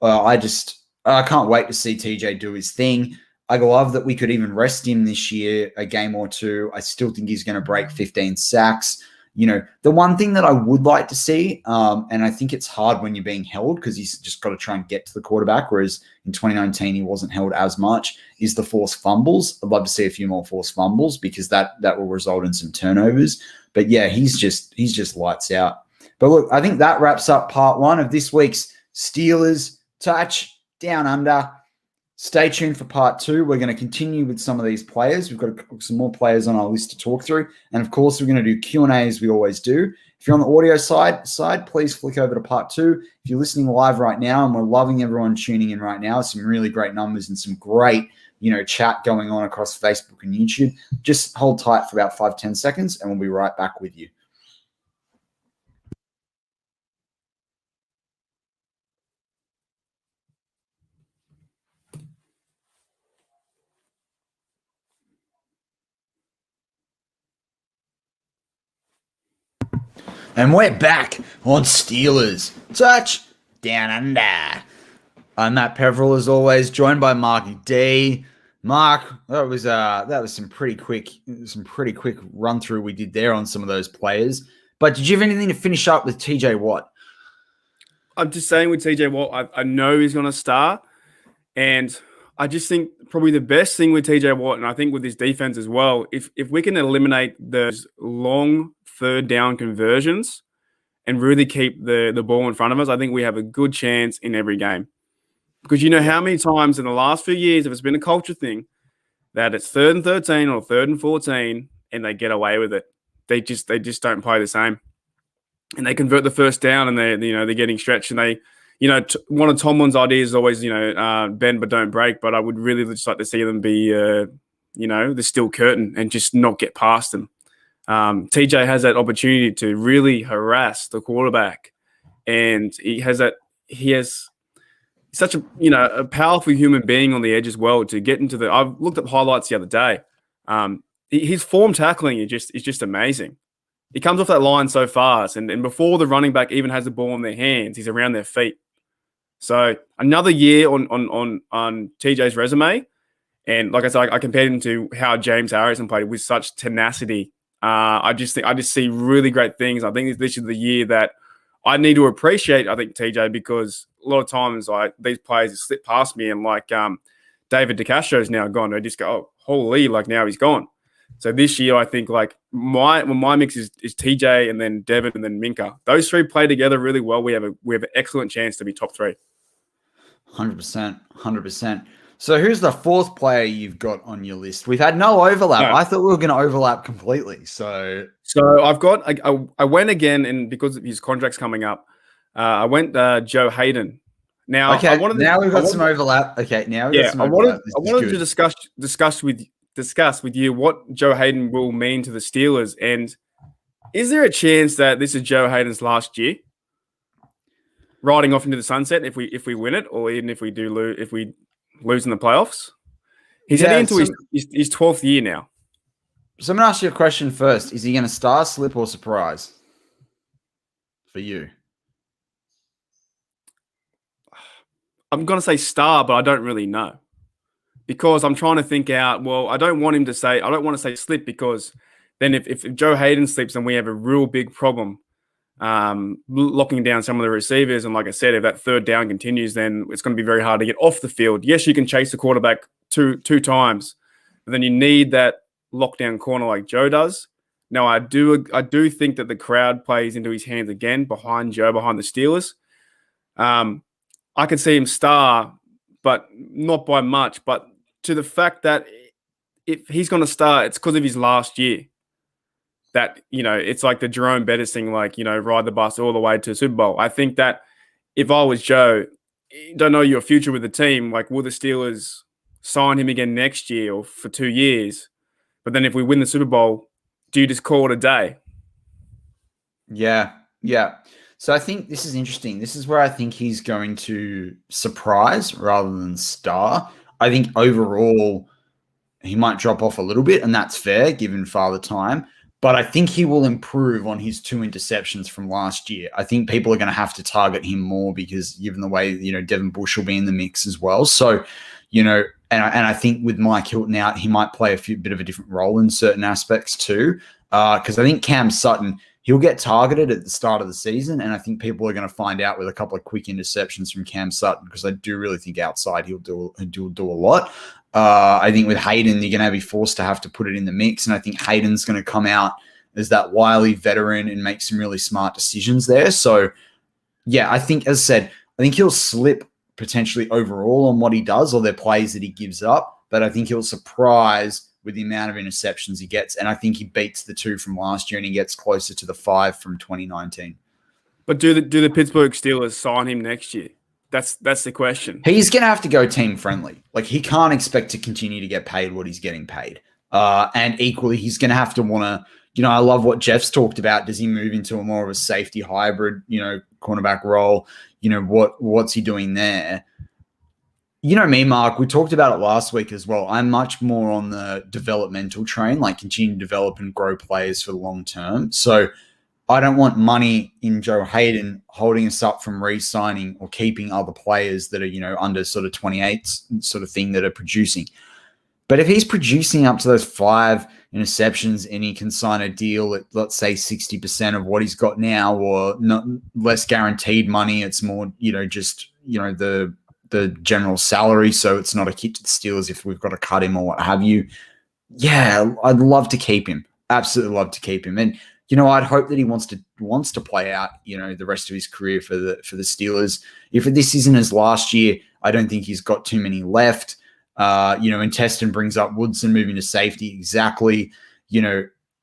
I can't wait to see TJ do his thing. I love that we could even rest him this year a game or two. I still think he's going to break 15 sacks. The one thing that I would like to see, and I think it's hard when you're being held because he's just got to try and get to the quarterback, whereas in 2019 he wasn't held as much, is the forced fumbles. I'd love to see a few more forced fumbles, because that will result in some turnovers. But yeah, he's just lights out. But look, I think that wraps up part 1 of this week's Steelers Touch Down Under. Stay tuned for part 2. We're going to continue with some of these players. We've got some more players on our list to talk through. And, of course, we're going to do Q&A as we always do. If you're on the audio side, please flick over to part 2. If you're listening live right now, and we're loving everyone tuning in right now, some really great numbers and some great, chat going on across Facebook and YouTube, just hold tight for about 5-10 seconds, and we'll be right back with you. And we're back on Steelers Touch Down Under. I'm Matt Peverell, as always, joined by Marky D. Mark, that was some pretty quick run through we did there on some of those players. But did you have anything to finish up with TJ Watt? I'm just saying with TJ Watt, I know he's going to start, and I just think probably the best thing with TJ Watt, and I think with his defense as well, if we can eliminate those long third down conversions and really keep the ball in front of us, I think we have a good chance in every game. Because how many times in the last few years, if it's been a culture thing, that it's 3rd and 13 or 3rd and 14, and they get away with it. They just don't play the same, and they convert the first down, and they're getting stretched, and they. One of Tomlin's ideas is always, bend but don't break. But I would really just like to see them be, the steel curtain and just not get past them. TJ has that opportunity to really harass the quarterback, and he has such a powerful human being on the edge as well to get into the. I've looked at highlights the other day. His form tackling is just amazing. He comes off that line so fast, and before the running back even has the ball in their hands, he's around their feet. So another year on TJ's resume, and like I said, I compared him to how James Harrison played with such tenacity. I just see really great things. I think this is the year that I need to appreciate. I think TJ, because a lot of times these players slip past me, and like David DeCastro's now gone. I just go, oh, holy, like now he's gone. So this year, I think like my mix is TJ and then Devon and then Minka. Those three play together really well. We have an excellent chance to be top 3. 100%, 100%. So who's the fourth player you've got on your list? We've had no overlap. No. I thought we were going to overlap completely. So I've got I went again, and because his contract's coming up, I went Joe Hayden. Now, okay, now we've got some overlap. Okay, now we've got some overlap. I wanted to discuss with you what Joe Hayden will mean to the Steelers, and is there a chance that this is Joe Hayden's last year, riding off into the sunset if we win it, or even if we lose in the playoffs? He's heading into his 12th year now. So I'm going to ask you a question first. Is he going to star, slip, or surprise for you? I'm going to say star, but I don't really know. Because I'm trying to think out, well, I don't want to say slip, because then if Joe Hayden slips, then we have a real big problem locking down some of the receivers. And like I said, if that third down continues, then it's going to be very hard to get off the field. Yes, you can chase the quarterback two times, but then you need that lockdown corner like Joe does. Now, I do think that the crowd plays into his hands again behind Joe, behind the Steelers. I could see him star, but not by much. But to the fact that if he's going to start, it's because of his last year. That, it's like the Jerome Bettis thing, like, ride the bus all the way to Super Bowl. I think that if I was Joe, don't know your future with the team, like, will the Steelers sign him again next year or for 2 years? But then if we win the Super Bowl, do you just call it a day? Yeah. So I think this is interesting. This is where I think he's going to surprise rather than star. I think overall he might drop off a little bit, and that's fair given Father Time. But I think he will improve on his 2 interceptions from last year. I think people are going to have to target him more because given the way, Devon Bush will be in the mix as well. So, and I think with Mike Hilton out, he might play a bit of a different role in certain aspects too. Because I think Cam Sutton, he'll get targeted at the start of the season, and I think people are going to find out with a couple of quick interceptions from Cam Sutton, because I do really think outside he'll do a lot. I think with Hayden, you're going to be forced to have to put it in the mix, and I think Hayden's going to come out as that wily veteran and make some really smart decisions there. So, yeah, I think, as I said, I think he'll slip potentially overall on what he does or their plays that he gives up, but I think he'll surprise with the amount of interceptions he gets, and I think he beats the 2 from last year and he gets closer to the 5 from 2019. But do the Pittsburgh Steelers sign him next year? That's the question. He's going to have to go team friendly. Like, he can't expect to continue to get paid what he's getting paid. And equally, he's going to have to want to, I love what Jeff's talked about. Does he move into a more of a safety hybrid, cornerback role? What's he doing there? Me, Mark, we talked about it last week as well. I'm much more on the developmental train, like continue to develop and grow players for the long term. So I don't want money in Joe Hayden holding us up from re-signing or keeping other players that are, under sort of 28 sort of thing that are producing. But if he's producing up to those 5 interceptions and he can sign a deal at, let's say, 60% of what he's got now, or not less guaranteed money, it's more, just, the general salary, so it's not a hit to the Steelers if we've got to cut him or what have you. Yeah, I'd love to keep him. Absolutely love to keep him. And, I'd hope that he wants to play out, the rest of his career for the Steelers. If this isn't his last year, I don't think he's got too many left. And Teston brings up Woodson moving to safety. Exactly.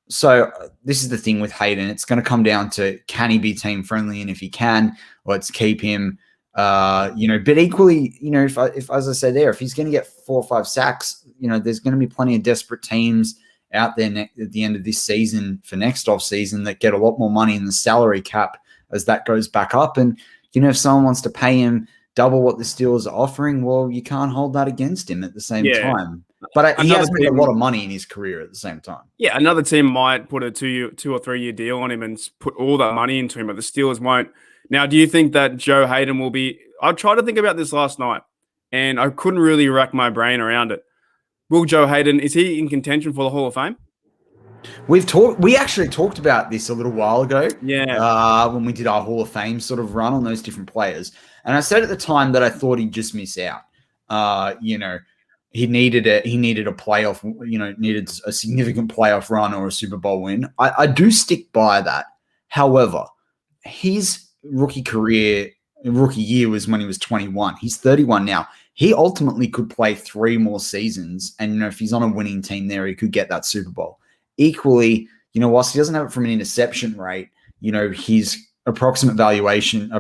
So this is the thing with Hayden. It's going to come down to, can he be team friendly? And if he can, let's keep him. But equally, if as I said there, if he's going to get 4 or 5 sacks, there's going to be plenty of desperate teams out there at the end of this season for next offseason that get a lot more money in the salary cap as that goes back up. And, if someone wants to pay him double what the Steelers are offering, well, you can't hold that against him at the same time. But he has made a lot of money in his career at the same time. Yeah, another team might put a 2 or 3 year deal on him and put all that money into him, but the Steelers won't. Now, do you think that Joe Hayden will be – I tried to think about this last night, and I couldn't really rack my brain around it. Will Joe Hayden – is he in contention for the Hall of Fame? We actually talked about this a little while ago. Yeah. When we did our Hall of Fame sort of run on those different players. And I said at the time that I thought he'd just miss out. he needed a playoff, needed a significant playoff run or a Super Bowl win. I do stick by that. However, his rookie year was when he was 21. He's 31 now. He ultimately could play 3 more seasons, and if he's on a winning team there, he could get that Super Bowl. Equally, whilst he doesn't have it from an interception rate, his approximation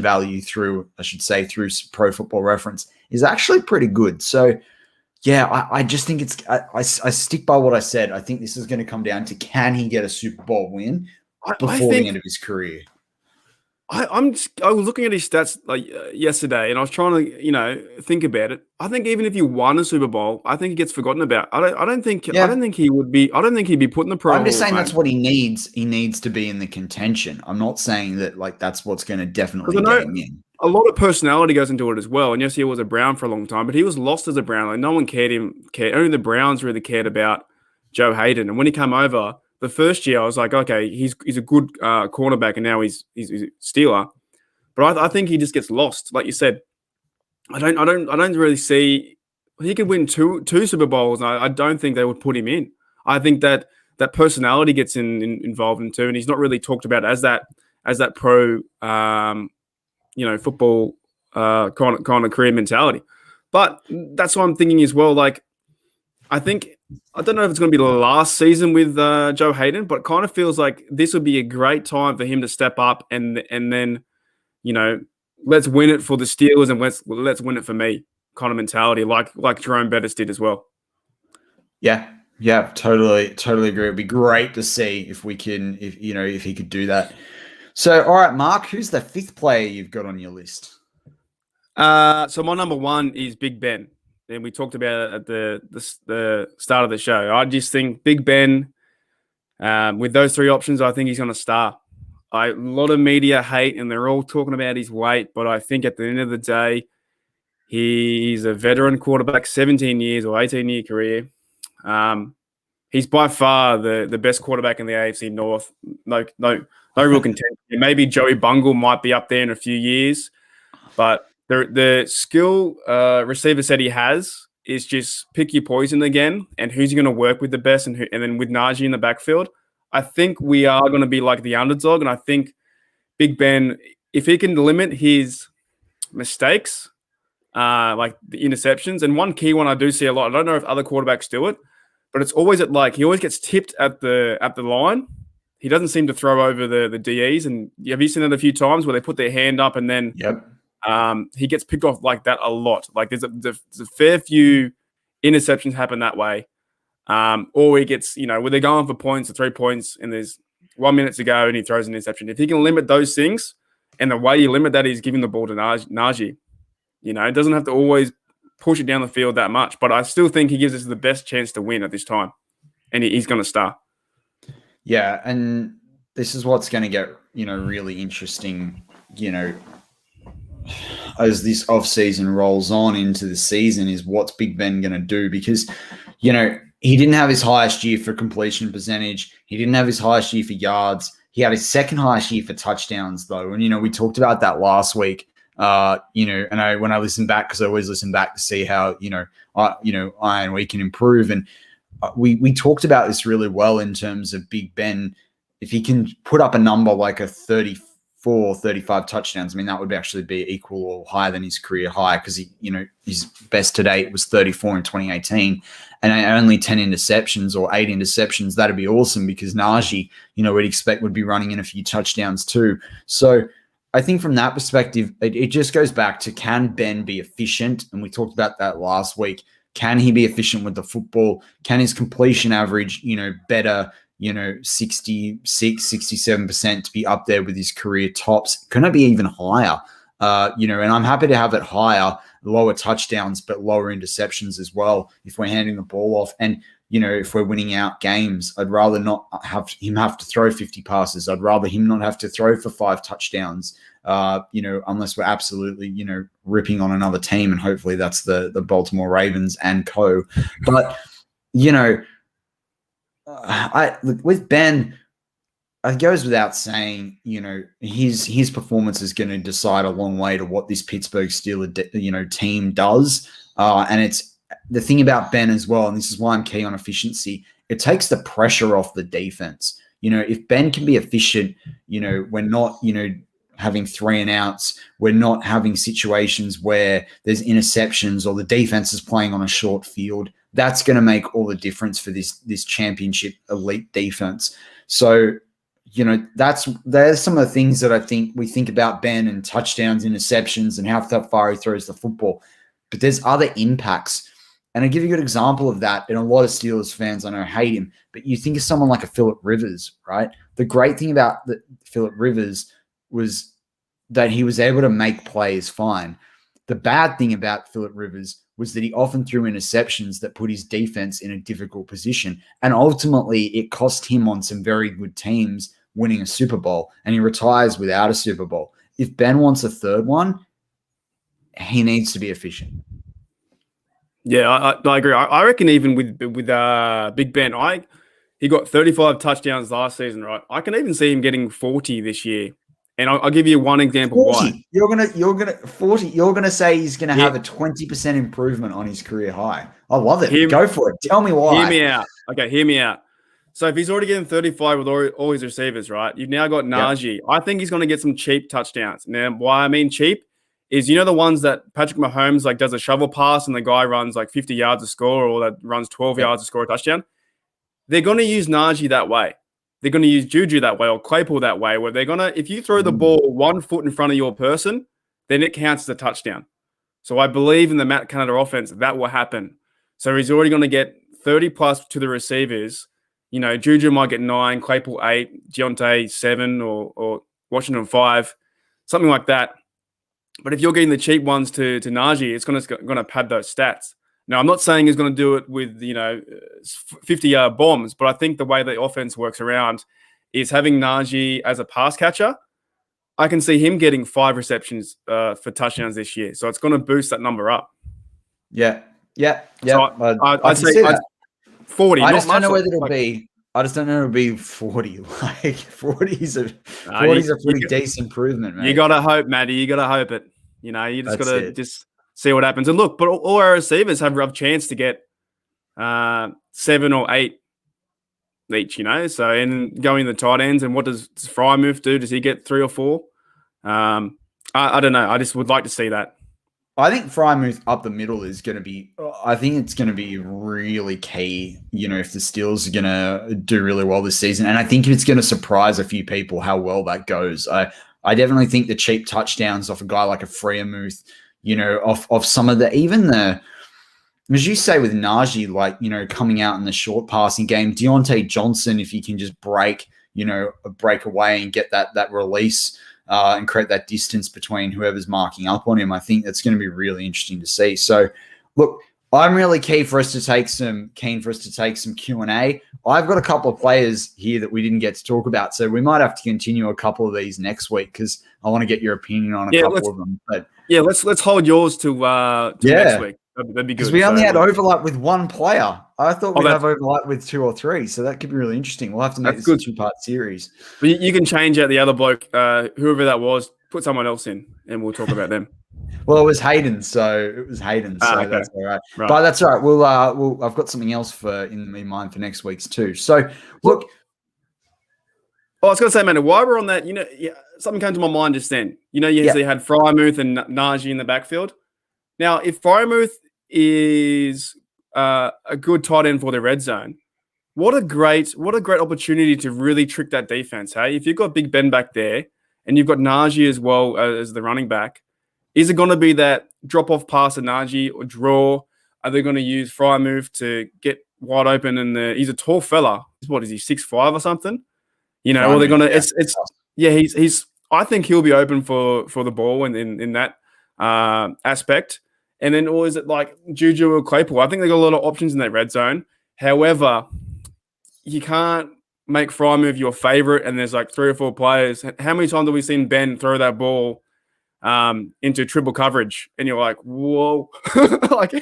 value through Pro Football Reference is actually pretty good. So, yeah, I just think I stick by what I said. I think this is going to come down to, can he get a Super Bowl win before the end of his career? I was looking at his stats yesterday, and I was trying to think about it. I think even if he won a Super Bowl, I think he gets forgotten about. I don't think he would be. I don't think he'd be put in the Pro. I'm just saying that's what he needs. He needs to be in the contention. I'm not saying that that's what's going to definitely get him in. A lot of personality goes into it as well. And yes, he was a Brown for a long time, but he was lost as a Brown. Like, no one cared. Only the Browns really cared about Joe Hayden. And when he came over the first year, I was like, okay, he's a good cornerback, and now he's a Steeler. But I think he just gets lost, like you said. I don't really see. He could win two Super Bowls, and I don't think they would put him in. I think that personality gets involved in too, and he's not really talked about as that pro, football kind of career mentality. But that's what I'm thinking as well. Like, I don't know if it's going to be the last season with Joe Hayden, but it kind of feels like this would be a great time for him to step up and then, let's win it for the Steelers and let's win it for me kind of mentality, like Jerome Bettis did as well. Yeah, totally agree. It'd be great to see if we can, if he could do that. So, all right, Mark, who's the 5th player you've got on your list? So my number 1 is Big Ben. And we talked about it at the start of the show. I just think Big Ben, with those 3 options, I think he's going to star. A lot of media hate, and they're all talking about his weight, but I think at the end of the day, he's a veteran quarterback, 17 years or 18-year career. He's by far the best quarterback in the AFC North. No real contention. Maybe Joey Bungle might be up there in a few years, but the skill receiver set he has is just pick your poison again, and who's going to work with the best, and then with Najee in the backfield, I think we are going to be like the underdog, and I think Big Ben, if he can limit his mistakes, like the interceptions, and one key one I do see a lot, I don't know if other quarterbacks do it, but it's always he always gets tipped at the line. He doesn't seem to throw over the DEs, and have you seen it a few times where they put their hand up and then he gets picked off like that a lot. Like there's a fair few interceptions happen that way. Or he gets, where they're going for points or 3 points and there's 1 minute to go and he throws an interception. If he can limit those things, and the way you limit that is giving the ball to Najee. It doesn't have to always push it down the field that much, but I still think he gives us the best chance to win at this time, and he's going to start. Yeah, and this is what's going to get, really interesting, as this offseason rolls on into the season, is what's Big Ben going to do, because, he didn't have his highest year for completion percentage. He didn't have his highest year for yards. He had his 2nd highest year for touchdowns, though. And, we talked about that last week, and when I listen back, because I always listen back to see how, I and we can improve. And we talked about this really well in terms of Big Ben. If he can put up a number like a 34, 35 touchdowns, I mean, that would actually be equal or higher than his career high, because his best to date was 34 in 2018, and only 10 interceptions or 8 interceptions. That'd be awesome, because Najee, we'd expect would be running in a few touchdowns too. So I think from that perspective, it just goes back to, can Ben be efficient? And we talked about that last week. Can he be efficient with the football? Can his completion average, better, 66, 67% to be up there with his career tops? Can it be even higher? And I'm happy to have it higher, lower touchdowns, but lower interceptions as well, if we're handing the ball off. And, if we're winning out games, I'd rather not have him have to throw 50 passes. I'd rather him not have to throw for 5 touchdowns, unless we're absolutely, ripping on another team. And hopefully that's the Baltimore Ravens and co. But, with Ben, it goes without saying, his performance is going to decide a long way to what this Pittsburgh Steelers, team does. And it's the thing about Ben as well, and this is why I'm key on efficiency. It takes the pressure off the defense. If Ben can be efficient, we're not, having 3 and outs. We're not having situations where there's interceptions or the defense is playing on a short field. That's going to make all the difference for this championship elite defense. So, there's some of the things that I think we think about Ben and touchdowns, interceptions, and how far he throws the football. But there's other impacts. And I'll give you a good example of that. And a lot of Steelers fans, I know, hate him. But you think of someone like a Phillip Rivers, right? The great thing about Phillip Rivers was that he was able to make plays fine. The bad thing about Phillip Rivers was that he often threw interceptions that put his defense in a difficult position. And ultimately, it cost him on some very good teams winning a Super Bowl. And he retires without a Super Bowl. If Ben wants a third one, he needs to be efficient. Yeah, I agree. I reckon even with Big Ben, he got 35 touchdowns last season, right? I can even see him getting 40 this year. And I'll give you one example 40. why. You're gonna 40. You're gonna say he's gonna have a 20% improvement on his career high. I love it. Go for it. Tell me why. Hear me out. Okay, hear me out. So if he's already getting 35 with all his receivers, right? You've now got Najee. Yep. I think he's going to get some cheap touchdowns. Now, why I mean cheap is, the ones that Patrick Mahomes does a shovel pass and the guy runs 50 yards to score, or that runs 12 yards to score a touchdown. They're going to use Najee that way. They're going to use JuJu that way, or Claypool that way, where they're going to, if you throw the ball 1 foot in front of your person, then it counts as a touchdown. So I believe in the Matt Canada offense, that will happen. So he's already going to get 30 plus to the receivers. JuJu might get 9, Claypool 8, Deontay 7, or Washington 5, something like that. But if you're getting the cheap ones to Najee, it's going to pad those stats. Now, I'm not saying he's going to do it with 50-yard bombs, but I think the way the offense works around is having Najee as a pass catcher. I can see him getting 5 receptions for touchdowns this year, so it's going to boost that number up. Yeah. So I'd say 40. I just don't know whether it'll be. I just don't know it'll be 40. 40 is a pretty decent improvement, man. You gotta hope, Matty. You gotta hope it. You just gotta just see what happens. And look, but all our receivers have a chance to get 7 or 8 each. So and going the tight ends. And what does Firemouth do? Does he get 3 or 4? I don't know. I just would like to see that. I think Firemouth up the middle is going to be. I think it's going to be really key. If the Steelers are going to do really well this season, and I think it's going to surprise a few people how well that goes. I definitely think the cheap touchdowns off a guy like a Firemouth, off some of as you say with Najee, coming out in the short passing game, Deontay Johnson, if he can just break away and get that release. And create that distance between whoever's marking up on him. I think that's going to be really interesting to see. So, look, I'm really keen for us to take some Q&A. I've got a couple of players here that we didn't get to talk about, so we might have to continue a couple of these next week because I want to get your opinion on a couple of them. But let's hold yours to next week. That'd be good. Because we only had overlap with one player. I thought we'd have overlap with 2 or 3, so that could be really interesting. We'll have to make this a 2-part series. But you can change out the other bloke, whoever that was, put someone else in, and we'll talk about them. Well, it was Hayden, so okay. That's all right. But that's all right. We'll I've got something else in mind for next week's too. So, look. I was going to say, man, while we're on that, something came to my mind just then. You had Firemouth and Najee in the backfield. Now, if Firemouth is a good tight end for the red zone, what a great opportunity to really trick that defense. Hey, if you've got Big Ben back there and you've got Najee as well as the running back, is it going to be that drop-off pass to Najee or draw? Are they going to use Firemouth to get wide open? And he's a tall fella. What is he, 6'5" or something? Or they're going to. He's. I think he'll be open for the ball in that aspect. And then, or is it like JuJu or Claypool? I think they got a lot of options in that red zone. However, you can't make Firemouth your favorite, and there's 3 or 4 players. How many times have we seen Ben throw that ball into triple coverage? And you're like, whoa, like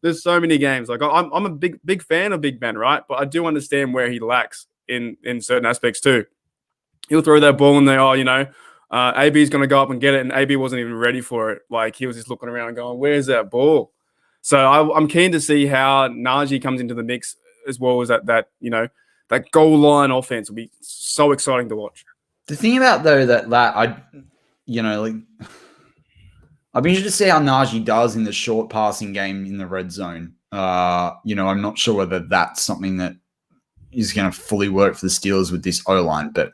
there's so many games. I'm a big fan of Big Ben, right? But I do understand where he lacks in certain aspects too. He'll throw that ball and AB's going to go up and get it, and AB wasn't even ready for it. Like, he was just looking around going, where's that ball? So I'm keen to see how Najee comes into the mix, as well as that goal line offense will be so exciting to watch. The thing about, though, that I'd be interested to see how Najee does in the short passing game in the red zone. I'm not sure whether that's something that is going to fully work for the Steelers with this O-line, but,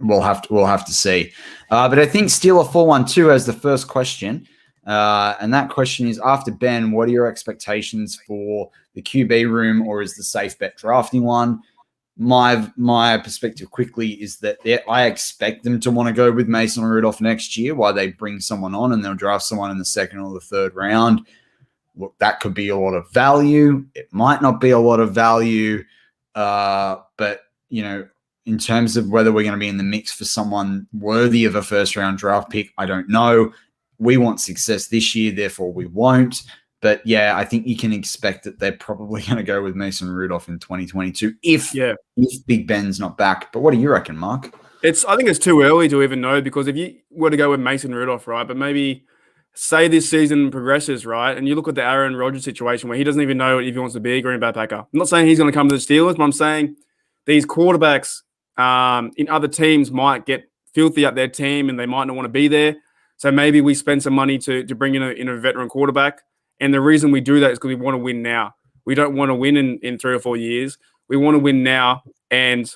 we'll have to see. But I think Steeler 412 has the first question. And that question is, after Ben, what are your expectations for the QB room, or is the safe bet drafting one? My perspective quickly is that I expect them to want to go with Mason Rudolph next year, while they bring someone on and they'll draft someone in the second or the third round. Look, that could be a lot of value. It might not be a lot of value. But, in terms of whether we're going to be in the mix for someone worthy of a first-round draft pick, I don't know. We want success this year, therefore we won't. But, yeah, I think you can expect that they're probably going to go with Mason Rudolph in 2022 if Big Ben's not back. But what do you reckon, Mark? I think it's too early to even know, because if you were to go with Mason Rudolph, right, but maybe say this season progresses, right, and you look at the Aaron Rodgers situation where he doesn't even know if he wants to be a Green Bay Packer. I'm not saying he's going to come to the Steelers, but I'm saying these quarterbacks in other teams might get filthy at their team and they might not want to be there. So maybe we spend some money to bring in a veteran quarterback. And the reason we do that is because we want to win now. We don't want to win in 3 or 4 years. We want to win now. And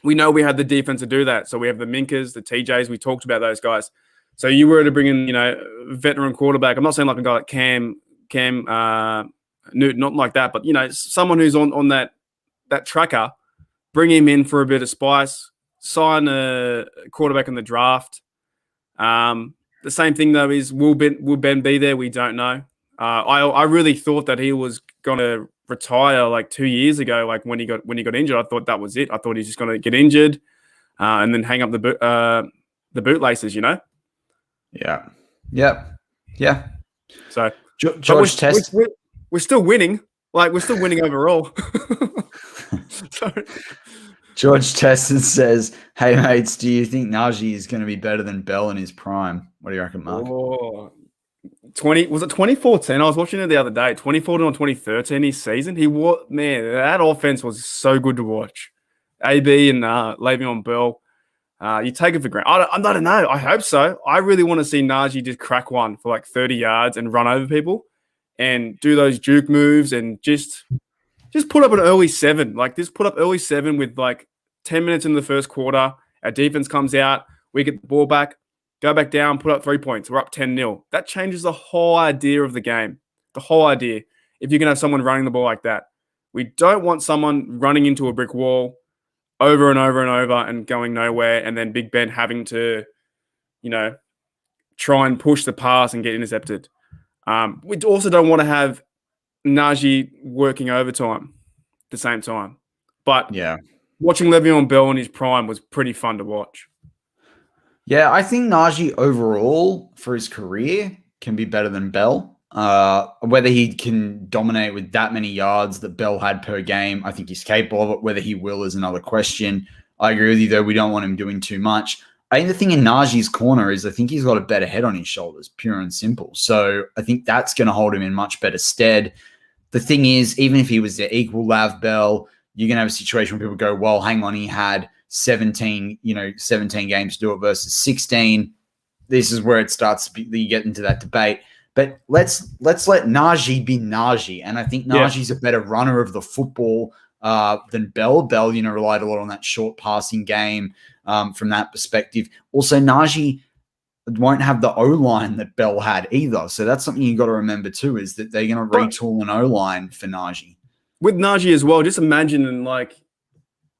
we know we have the defense to do that. So we have the Minkas, the TJs. We talked about those guys. So you were to bring in, a veteran quarterback. I'm not saying like a guy like Cam Newton, not like that, but, someone who's on that tracker, bring him in for a bit of spice, sign a quarterback in the draft. The same thing, though, is will Ben be there? We don't know. I really thought that he was going to retire like 2 years ago, like when he got injured. I thought that was it. I thought he was just going to get injured and then hang up the bootlaces, Yeah. Yep. Yeah. So George Test. We're still winning. Like, we're still winning overall. Sorry. George Teston says, hey, mates, do you think Najee is going to be better than Bell in his prime? What do you reckon, Mark? Was it 2014? I was watching it the other day. 2014 or 2013, his season. That offense was so good to watch. AB and Le'Veon Bell. You take it for granted. I don't know. I hope so. I really want to see Najee just crack one for like 30 yards and run over people and do those juke moves and just put up an early 7. Like, just put up early 7 with like 10 minutes in the first quarter. Our defense comes out. We get the ball back, go back down, put up 3 points. We're up 10-0. That changes the whole idea of the game. The whole idea. If you can have someone running the ball like that. We don't want someone running into a brick wall over and over and over and going nowhere, and then Big Ben having to, try and push the pass and get intercepted. We also don't want to have Najee working overtime at the same time. But yeah, watching Le'Veon Bell in his prime was pretty fun to watch. Yeah, I think Najee overall for his career can be better than Bell. Whether he can dominate with that many yards that Bell had per game, I think he's capable of it. Whether he will is another question. I agree with you, though. We don't want him doing too much. I think the thing in Najee's corner is I think he's got a better head on his shoulders, pure and simple. So I think that's going to hold him in much better stead. The thing is, even if he was to equal Lav Bell, you're going to have a situation where people go, well, hang on, he had 17 games to do it versus 16. This is where it starts to be, you get into that debate. But let's let Najee be Najee. And I think Najee's a better runner of the football than Bell. Bell, relied a lot on that short passing game from that perspective. Also, Najee won't have the O-line that Bell had either. So that's something you got to remember too, is that they're going to retool an O-line for Najee. With Najee as well, just imagine I'm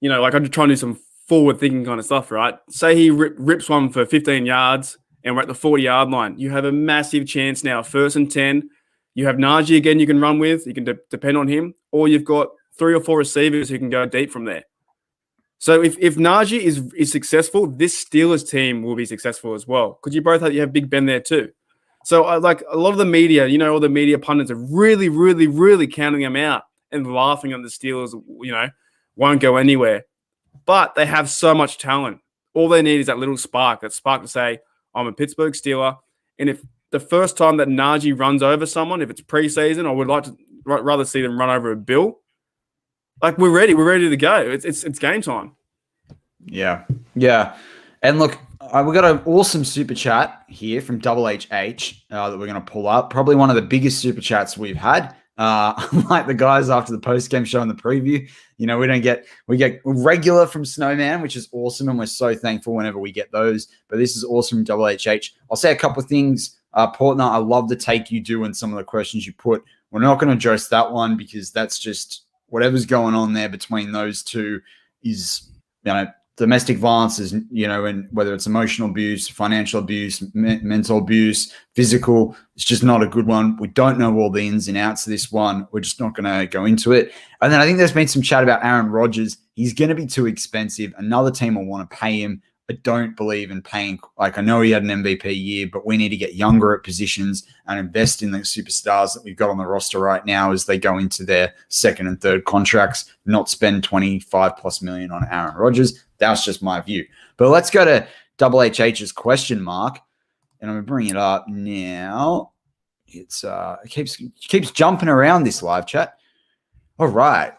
trying to do some forward-thinking kind of stuff, right? Say he rips one for 15 yards and we're at the 40-yard line. You have a massive chance now, 1st and 10. You have Najee again you can run with. You can depend on him. Or you've got 3 or 4 receivers who can go deep from there. So if Najee is successful, this Steelers team will be successful as well, because you have Big Ben there too. So a lot of the media, all the media pundits are really, really, really counting them out and laughing at the Steelers, won't go anywhere. But they have so much talent. all they need is that little spark to say, I'm a Pittsburgh Steeler. And if the first time that Najee runs over someone, if it's preseason, I would like to rather see them run over a Bill. Like, we're ready to go. It's game time. Yeah. And look, we've got an awesome super chat here from Double HH that we're going to pull up. Probably one of the biggest super chats we've had. Like the guys after the post-game show and the preview, we get regular from Snowman, which is awesome, and we're so thankful whenever we get those. But this is awesome from Double HH. I'll say a couple of things. Portner, I love the take you do and some of the questions you put. We're not going to address that one because that's just whatever's going on there between those two is, domestic violence is, and whether it's emotional abuse, financial abuse, mental abuse, physical, it's just not a good one. We don't know all the ins and outs of this one. We're just not going to go into it. And then I think there's been some chat about Aaron Rodgers. He's going to be too expensive. Another team will want to pay him. I don't believe in paying. Like, I know he had an MVP year, but we need to get younger at positions and invest in the superstars that we've got on the roster right now as they go into their second and third contracts, not spend 25 plus million on Aaron Rodgers. That's just my view. But let's go to Double HH's question mark, and I'm going to bring it up now. It's it keeps jumping around this live chat. All right.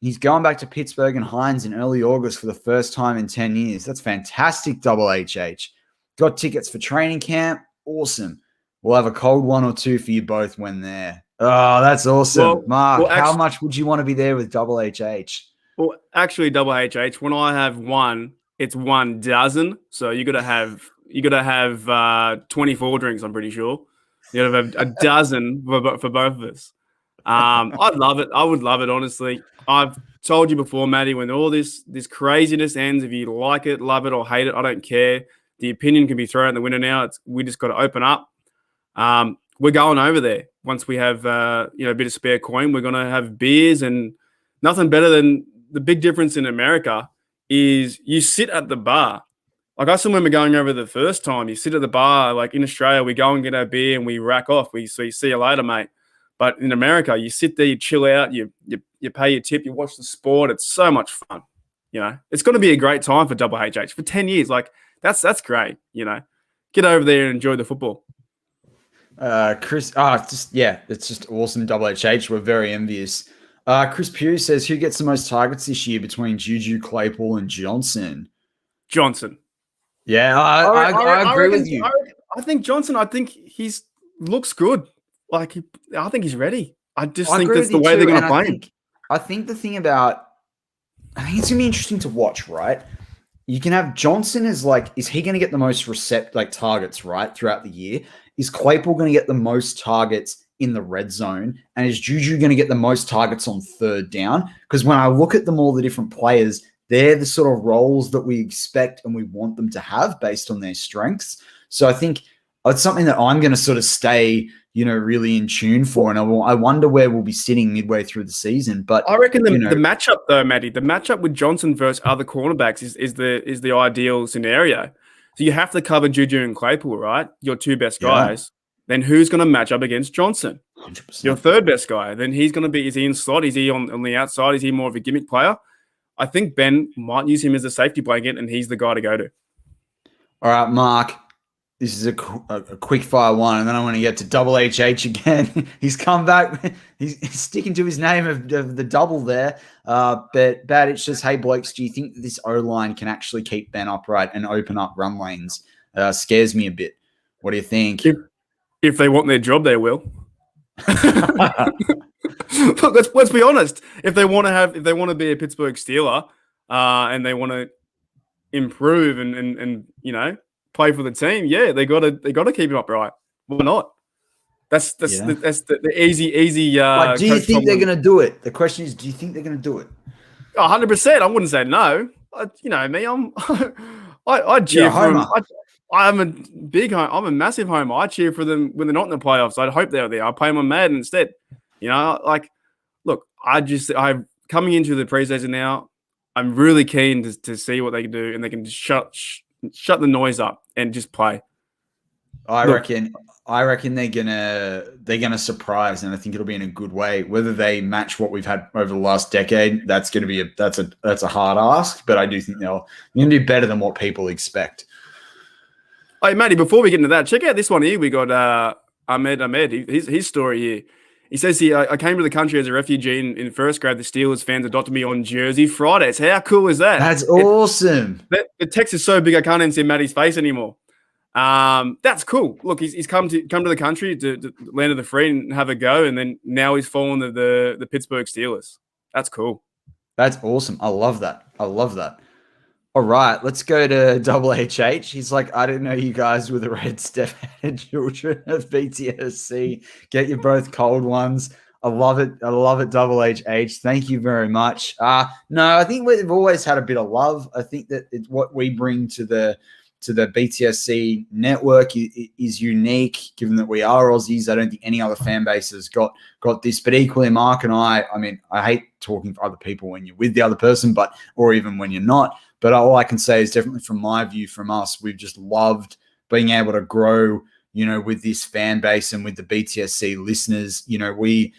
He's going back to Pittsburgh and Hines in early August for the first time in 10 years. That's fantastic, Double HH. Got tickets for training camp. Awesome. We'll have a cold one or two for you both when there. Oh, that's awesome. Mark, how much would you want to be there with Double HH? Well, actually, Double HH, when I have one, it's 1 dozen. So you got to have 24 drinks, I'm pretty sure. You got to have a dozen for both of us. I'd love it. I would love it, honestly. I've told you before, Matty, when all this craziness ends, if you like it, love it, or hate it, I don't care. The opinion can be thrown out the window now. We just got to open up. We're going over there. Once we have a bit of spare coin, we're going to have beers, and nothing better than the big difference in America is you sit at the bar. Like, I still remember going over the first time. You sit at the bar. Like, in Australia, we go and get our beer and we rack off. We see you later, mate. But in America, you sit there, you chill out, you pay your tip, you watch the sport. It's so much fun. It's going to be a great time for Double HH for 10 years. Like, that's great. Get over there and enjoy the football. Chris, it's just awesome. Double HH, we're very envious. Chris Pugh says, who gets the most targets this year between JuJu, Claypool, and Johnson? Johnson. Yeah, I agree with you. I think Johnson. I think he's looks good. Like, I think he's ready. I think that's the way they're going to play him. I think the thing about, I think it's going to be interesting to watch, right? You can have Johnson as is he going to get the most targets, right, throughout the year? Is Claypool going to get the most targets in the red zone? And is JuJu going to get the most targets on third down? Because when I look at them, all the different players, they're the sort of roles that we expect and we want them to have based on their strengths. So I think it's something that I'm going to sort of stay, really in tune for. And I wonder where we'll be sitting midway through the season. But I reckon the matchup, though, Matty, the matchup with Johnson versus other cornerbacks is the ideal scenario. So you have to cover JuJu and Claypool, right? Your two best guys. Then who's going to match up against Johnson? 100%. Your third best guy. Then he's going to be, is he in slot? Is he on the outside? Is he more of a gimmick player? I think Ben might use him as a safety blanket, and he's the guy to go to. All right, Mark. This is a quick fire one, and then I want to get to Double HH again. He's come back. He's sticking to his name of the double there. But Bad, it's just, hey, blokes, do you think that this O-line can actually keep Ben upright and open up run lanes? Scares me a bit. What do you think? If they want their job, they will. Look, let's be honest. If they want to be a Pittsburgh Steeler, and they want to improve and play for the team, they got to keep him upright. Why not? That's the easy. Do you think they're going to do it? The question is, do you think they're going to do it? 100%. I wouldn't say no. Me. I cheer for them. I'm a massive homer. I cheer for them when they're not in the playoffs. I hope they're there. I play them on Madden instead. Look, I'm coming into the preseason now. I'm really keen to see what they can do, and they can just shut the noise up and just play. I reckon they're gonna surprise, and I think it'll be in a good way. Whether they match what we've had over the last decade, that's gonna be that's a hard ask, but I do think they're gonna do better than what people expect. Hey, Matty, before we get into that, check out this one here. We got Ahmed. His story here. He says I came to the country as a refugee in first grade. The Steelers fans adopted me on Jersey Fridays. How cool is that? That's awesome. The text is so big I can't even see Matty's face anymore. That's cool. Look, he's come to the country to land of the free and have a go, and then now he's fallen to the Pittsburgh Steelers. That's cool. That's awesome. I love that. All right, let's go to Double HH. He's like, I didn't know you guys were the red step-headed children of BTSC. Get you both cold ones. I love it. Double HH. Thank you very much. No, I think we've always had a bit of love. I think that it's what we bring to the BTSC network is unique, given that we are Aussies. I don't think any other fan base has got this. But equally, Mark and I mean, I hate talking for other people when you're with the other person, or even when you're not. But all I can say is definitely from my view, from us, we've just loved being able to grow, with this fan base and with the BTSC listeners. We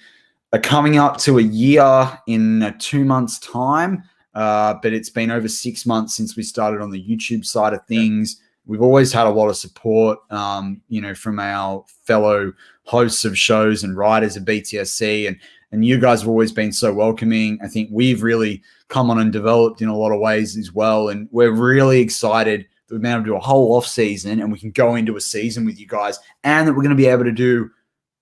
are coming up to a year in 2 months' time. But it's been over 6 months since we started on the YouTube side of things. We've always had a lot of support, from our fellow hosts of shows and writers of BTSC. And you guys have always been so welcoming. I think we've really come on and developed in a lot of ways as well. And we're really excited that we've been able to do a whole off season and we can go into a season with you guys, and that we're going to be able to do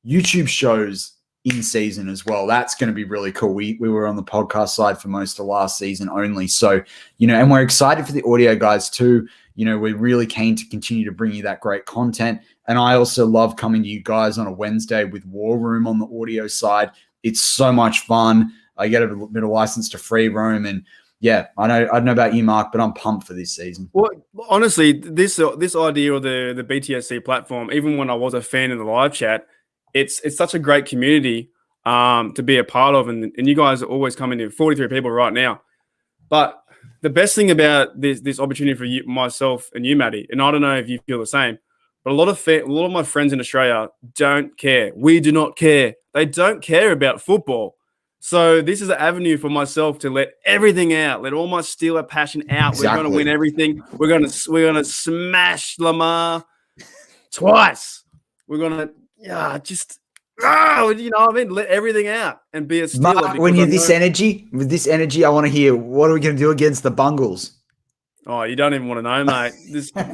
YouTube shows in season as well. That's going to be really cool. We were on the podcast side for most of last season only. So, and we're excited for the audio guys too. We're really keen to continue to bring you that great content. And I also love coming to you guys on a Wednesday with War Room on the audio side. It's so much fun. I get a bit of license to free roam, and yeah, I don't know about you, Mark, but I'm pumped for this season. Well, honestly, this idea of the BTSC platform, even when I was a fan in the live chat, it's such a great community to be a part of, and you guys are always coming in 43 people right now. But the best thing about this opportunity for you, myself and you, Matty, and I don't know if you feel the same, but a lot of my friends in Australia don't care. We do not care. They don't care about football. So this is an avenue for myself to let everything out, let all my Steeler passion out. Exactly. We're going to win everything. We're going to smash Lamar twice. We're going to let everything out and be a Steeler. Mark, when you're with this energy, I want to hear, what are we going to do against the Bungles? Oh, you don't even want to know, mate.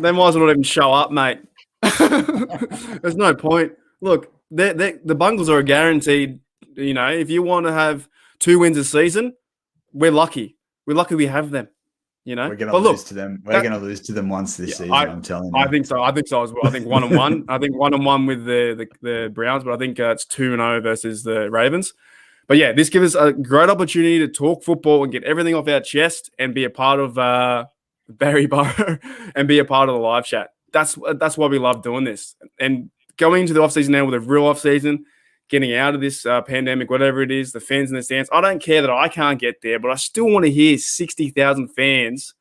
They might as well not even show up, mate. There's no point. Look, the Bungles are a guaranteed. If you want to have 2 wins a season, we're lucky. We're lucky we have them. We're going to lose to them. We're going to lose to them once this season. I'm telling you. I think so as well. I think 1-1. I think 1-1 with the Browns, but I think it's 2-0 versus the Ravens. But yeah, this gives us a great opportunity to talk football and get everything off our chest and be a part of Barry Burrow and be a part of the live chat. That's why we love doing this. And going into the offseason now with a real offseason, getting out of this pandemic, whatever it is, the fans in the stands. I don't care that I can't get there, but I still want to hear 60,000 fans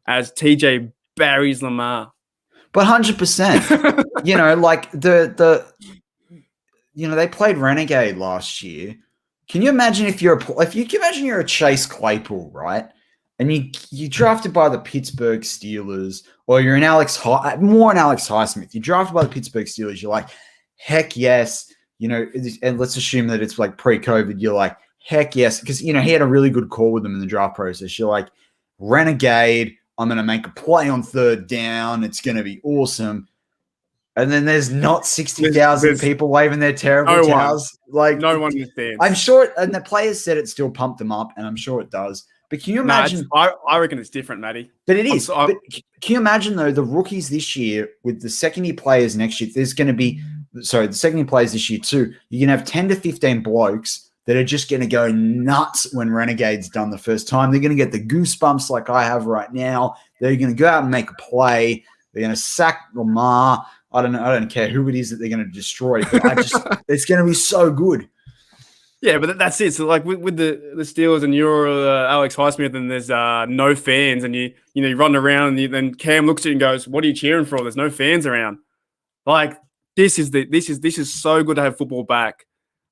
as TJ buries Lamar. But 100%, like they played Renegade last year. Can you imagine if you're a Chase Claypool, right? And you drafted by the Pittsburgh Steelers, or you're an Alex Highsmith. You're drafted by the Pittsburgh Steelers. You're like, heck yes. And let's assume that it's like pre-COVID. You're like, heck yes, because he had a really good call with them in the draft process. You're like, Renegade, I'm going to make a play on 3rd down. It's going to be awesome. And then there's not 60,000 people waving their terrible towels. Like, no one is there. I'm sure, and the players said it still pumped them up, and I'm sure it does. But can you imagine? I reckon it's different, Matty. But it is. But can you imagine, though, the rookies this year with the second-year players next year, the second-year players this year too, you're going to have 10 to 15 blokes that are just going to go nuts when Renegade's done the first time. They're going to get the goosebumps like I have right now. They're going to go out and make a play. They're going to sack Lamar. I don't care who it is that they're going to destroy. But it's going to be so good. Yeah, but that's it. So, like with the Steelers, and you're Alex Highsmith, and there's no fans, and you run around, and then Cam looks at you and goes, "What are you cheering for? There's no fans around." Like this is so good to have football back,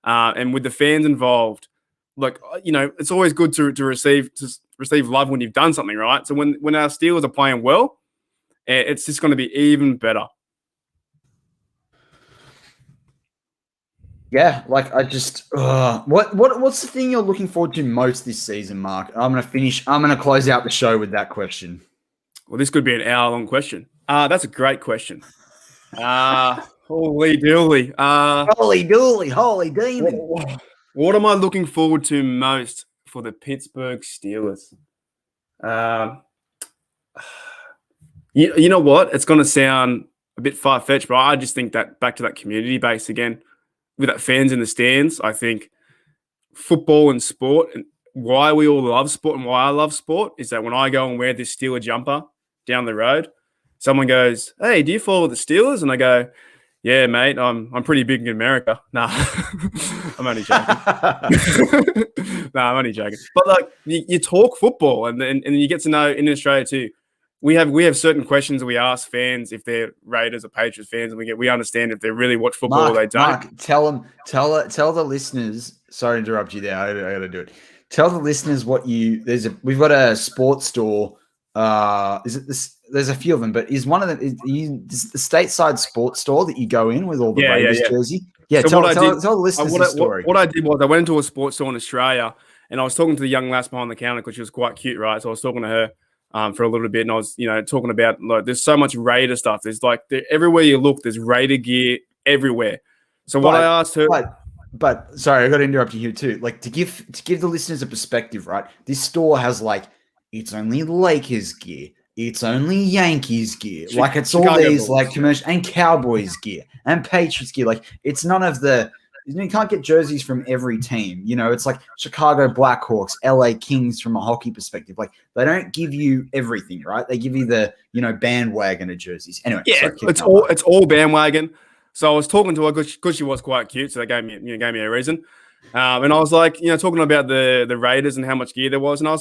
and with the fans involved. Like it's always good to receive love when you've done something right. So when our Steelers are playing well, it's just going to be even better. Yeah, like I just what's the thing you're looking forward to most this season, Mark? I'm gonna close out the show with that question. Well, this could be an hour-long question. That's a great question. Holy dooly. Holy demon. What am I looking forward to most for the Pittsburgh Steelers? You know what? It's going to sound a bit far-fetched, but I just think that back to that community base again, with that fans in the stands, I think football and sport and why we all love sport and why I love sport is that when I go and wear this Steeler jumper down the road, someone goes, "Hey, do you follow the Steelers?" And I go, "Yeah, mate, I'm pretty big in America." Nah, I'm only joking. Nah, I'm only joking. But like you talk football and you get to know in Australia too. We have certain questions that we ask fans if they're Raiders or Patriots fans, and we understand if they really watch football Mark, or they don't. Mark, tell the listeners. Sorry to interrupt you there. I got to do it. Tell the listeners what we've got a sports store. Is it this? There's a few of them, but is one of them is the stateside sports store that you go in with all the Raiders jersey? Yeah, so tell the listeners the story. What I did was I went into a sports store in Australia and I was talking to the young lass behind the counter because she was quite cute, right? So I was talking to her for a little bit, and I was talking about like there's so much Raider stuff. There's like everywhere you look, there's Raider gear everywhere. So what I asked her, but sorry, I got to interrupt you here too. Like to give the listeners a perspective, right? This store has like it's only Lakers gear. It's only Yankees gear. Like it's all these Bulls, like commercial and Cowboys gear and Patriots gear. Like it's none of the you can't get jerseys from every team. It's like Chicago Blackhawks, LA Kings from a hockey perspective. Like they don't give you everything, right? They give you the bandwagon of jerseys. Anyway, yeah, it's all bandwagon. So I was talking to her because she was quite cute, so they gave me a reason. And I was like, talking about the Raiders and how much gear there was, and I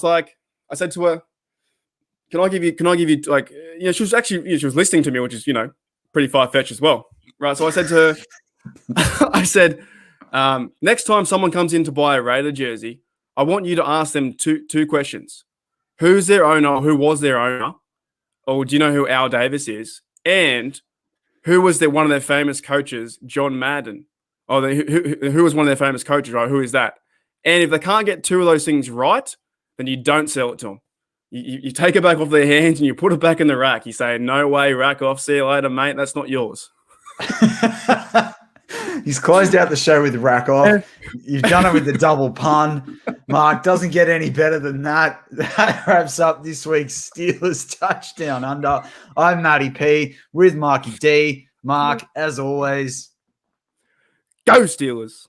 said to her, Can I give you like she was listening to me, which is pretty far-fetched as well, right? So I said to her, I said, next time someone comes in to buy a Raider jersey, I want you to ask them two questions: who's their owner, or who was their owner, or do you know who Al Davis is, and who was one of their famous coaches, John Madden, or who was one of their famous coaches, right? Who is that? And if they can't get two of those things right, then you don't sell it to them. You take it back off their hands and you put it back in the rack. You say, "No way, rack off. See you later, mate. That's not yours." He's closed out the show with rack off. You've done it with the double pun. Mark, doesn't get any better than that. That wraps up this week's Steelers Touchdown Under. I'm Matty P with Marky D. Mark, as always, go Steelers.